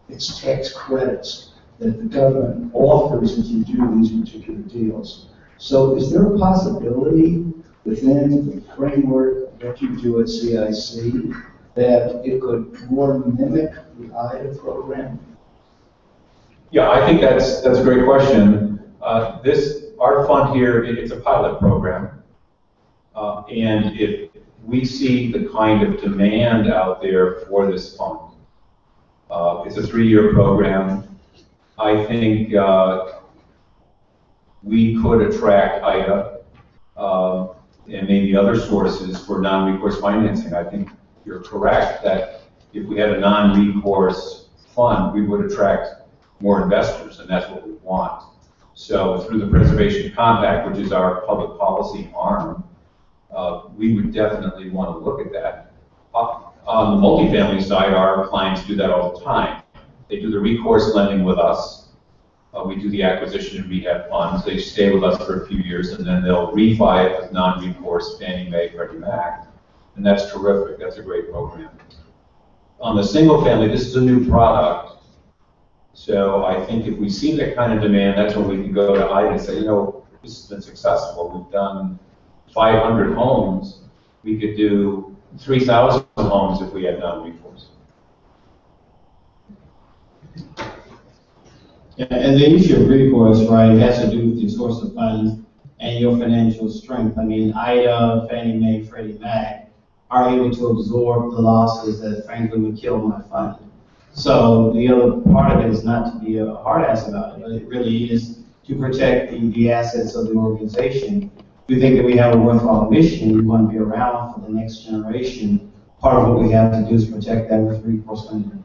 it's tax credits that the government offers if you do these particular deals. So is there a possibility within the framework that you do at CIC that it could more mimic the IDA program? Yeah, I think that's a great question. Our fund here, it's a pilot program, and if we see the kind of demand out there for this fund, it's a 3-year program. I think we could attract IDA and maybe other sources for non-recourse financing. I think you're correct that if we had a non-recourse fund, we would attract more investors, and that's what we want. So through the Preservation Compact, which is our public policy arm, we would definitely want to look at that. On the multifamily side, our clients do that all the time. They do the recourse lending with us. We do the acquisition and rehab funds. They stay with us for a few years, and then they'll refi it with non-recourse Fannie Mae, Freddie Mac. And that's terrific. That's a great program. On the single family, this is a new product. So I think if we see that kind of demand, that's when we can go to IDA and say, this has been successful. We've done 500 homes. We could do 3,000 homes if we had non-recourse. Yeah, and the issue of recourse, right, has to do with your source of funds and your financial strength. I mean, IDA, Fannie Mae, Freddie Mac are able to absorb the losses that frankly would kill my fund. So the other part of it is not to be a hard ass about it, but it really is to protect the assets of the organization. We think that we have a worthwhile mission. We want to be around for the next generation. Part of what we have to do is protect that with recourse lending.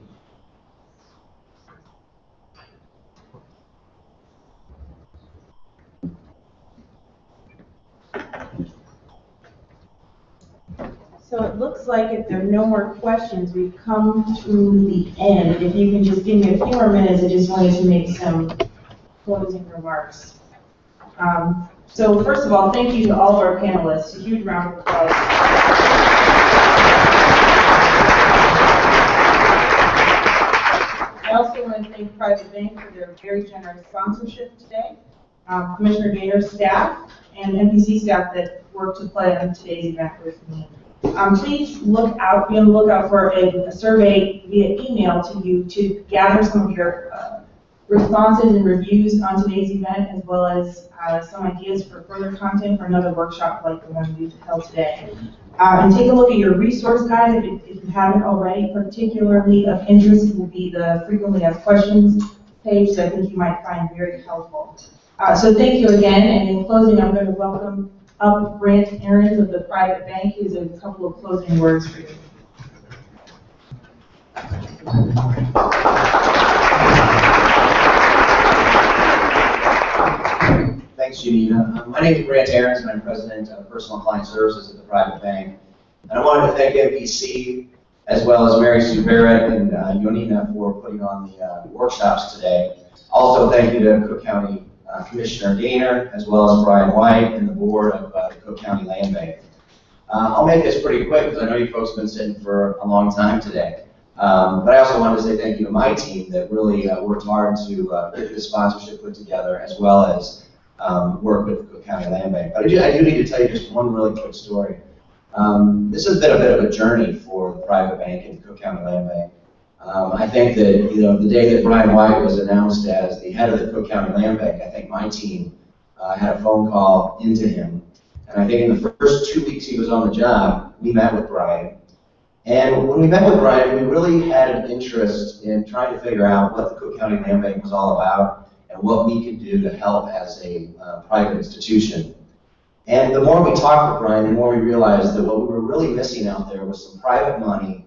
So it looks like if there are no more questions, we've come to the end. If you can just give me a few more minutes, I just wanted to make some closing remarks. So first of all, thank you to all of our panelists. A huge round of applause. I also want to thank Private Bank for their very generous sponsorship today, Commissioner Gaynor's staff, and MPC staff that worked to play on today's event with me. Please be on the lookout for a survey via email to you to gather some of your responses and reviews on today's event, as well as some ideas for further content for another workshop like the one we've held today. And take a look at your resource guide if you haven't already. Particularly of interest will be the frequently asked questions page that I think you might find very helpful. So thank you again, and in closing, I'm going to welcome up Brant Aarons of the Private Bank, who's a couple of closing words for you. Thanks, Janina. My name is Brant Aarons, and I'm president of Personal Client Services at the Private Bank. And I wanted to thank MPC as well as Mary Sue Barrett and Yonina for putting on the workshops today. Also, thank you to Cook County Commissioner Gaynor, as well as Brian White and the board of the Cook County Land Bank. I'll make this pretty quick because I know you folks have been sitting for a long time today. But I also wanted to say thank you to my team that really worked hard to get this sponsorship put together, as well as work with the Cook County Land Bank. But I do need to tell you just one really quick story. This has been a bit of a journey for the private bank and Cook County Land Bank. I think that, the day that Brian White was announced as the head of the Cook County Land Bank, I think my team had a phone call into him. And I think in the first 2 weeks he was on the job, we met with Brian. And when we met with Brian, we really had an interest in trying to figure out what the Cook County Land Bank was all about and what we could do to help as a private institution. And the more we talked with Brian, the more we realized that what we were really missing out there was some private money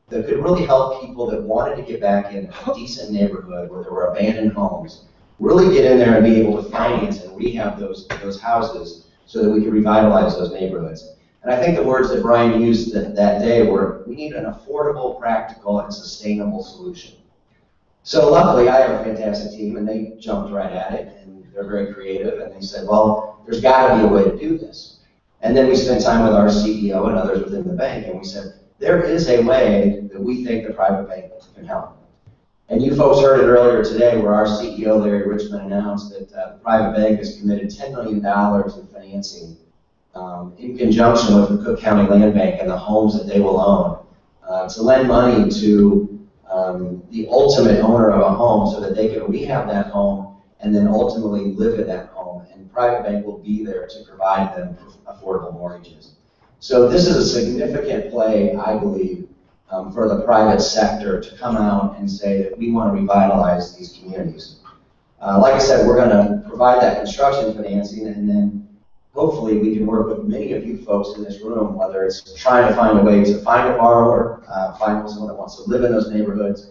that could really help people that wanted to get back in a decent neighborhood where there were abandoned homes, really get in there and be able to finance and rehab those houses so that we could revitalize those neighborhoods. And I think the words that Brian used that day were, we need an affordable, practical, and sustainable solution. So luckily, I have a fantastic team, and they jumped right at it, and they're very creative, and they said, well, there's got to be a way to do this. And then we spent time with our CEO and others within the bank, and we said, there is a way that we think the private bank can help. And you folks heard it earlier today where our CEO, Larry Richmond, announced that the private bank has committed $10 million in financing in conjunction with the Cook County Land Bank and the homes that they will own to lend money to the ultimate owner of a home so that they can rehab that home and then ultimately live in that home. And private bank will be there to provide them affordable mortgages. So this is a significant play, I believe, for the private sector to come out and say that we want to revitalize these communities. Like I said, we're going to provide that construction financing, and then hopefully we can work with many of you folks in this room, whether it's trying to find a way to find a borrower, find someone that wants to live in those neighborhoods.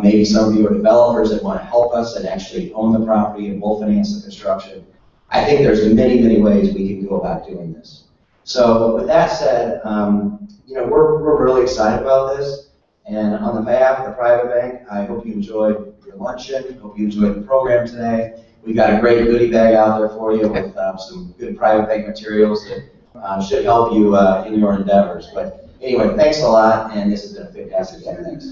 Maybe some of you are developers that want to help us and actually own the property and we'll finance the construction. I think there's many, many ways we can go about doing this. So with that said, we're really excited about this. And on the behalf of the private bank, I hope you enjoyed your luncheon. Hope you enjoyed the program today. We've got a great goodie bag out there for you with some good private bank materials that should help you in your endeavors. But anyway, thanks a lot, and this has been a fantastic day. Thanks.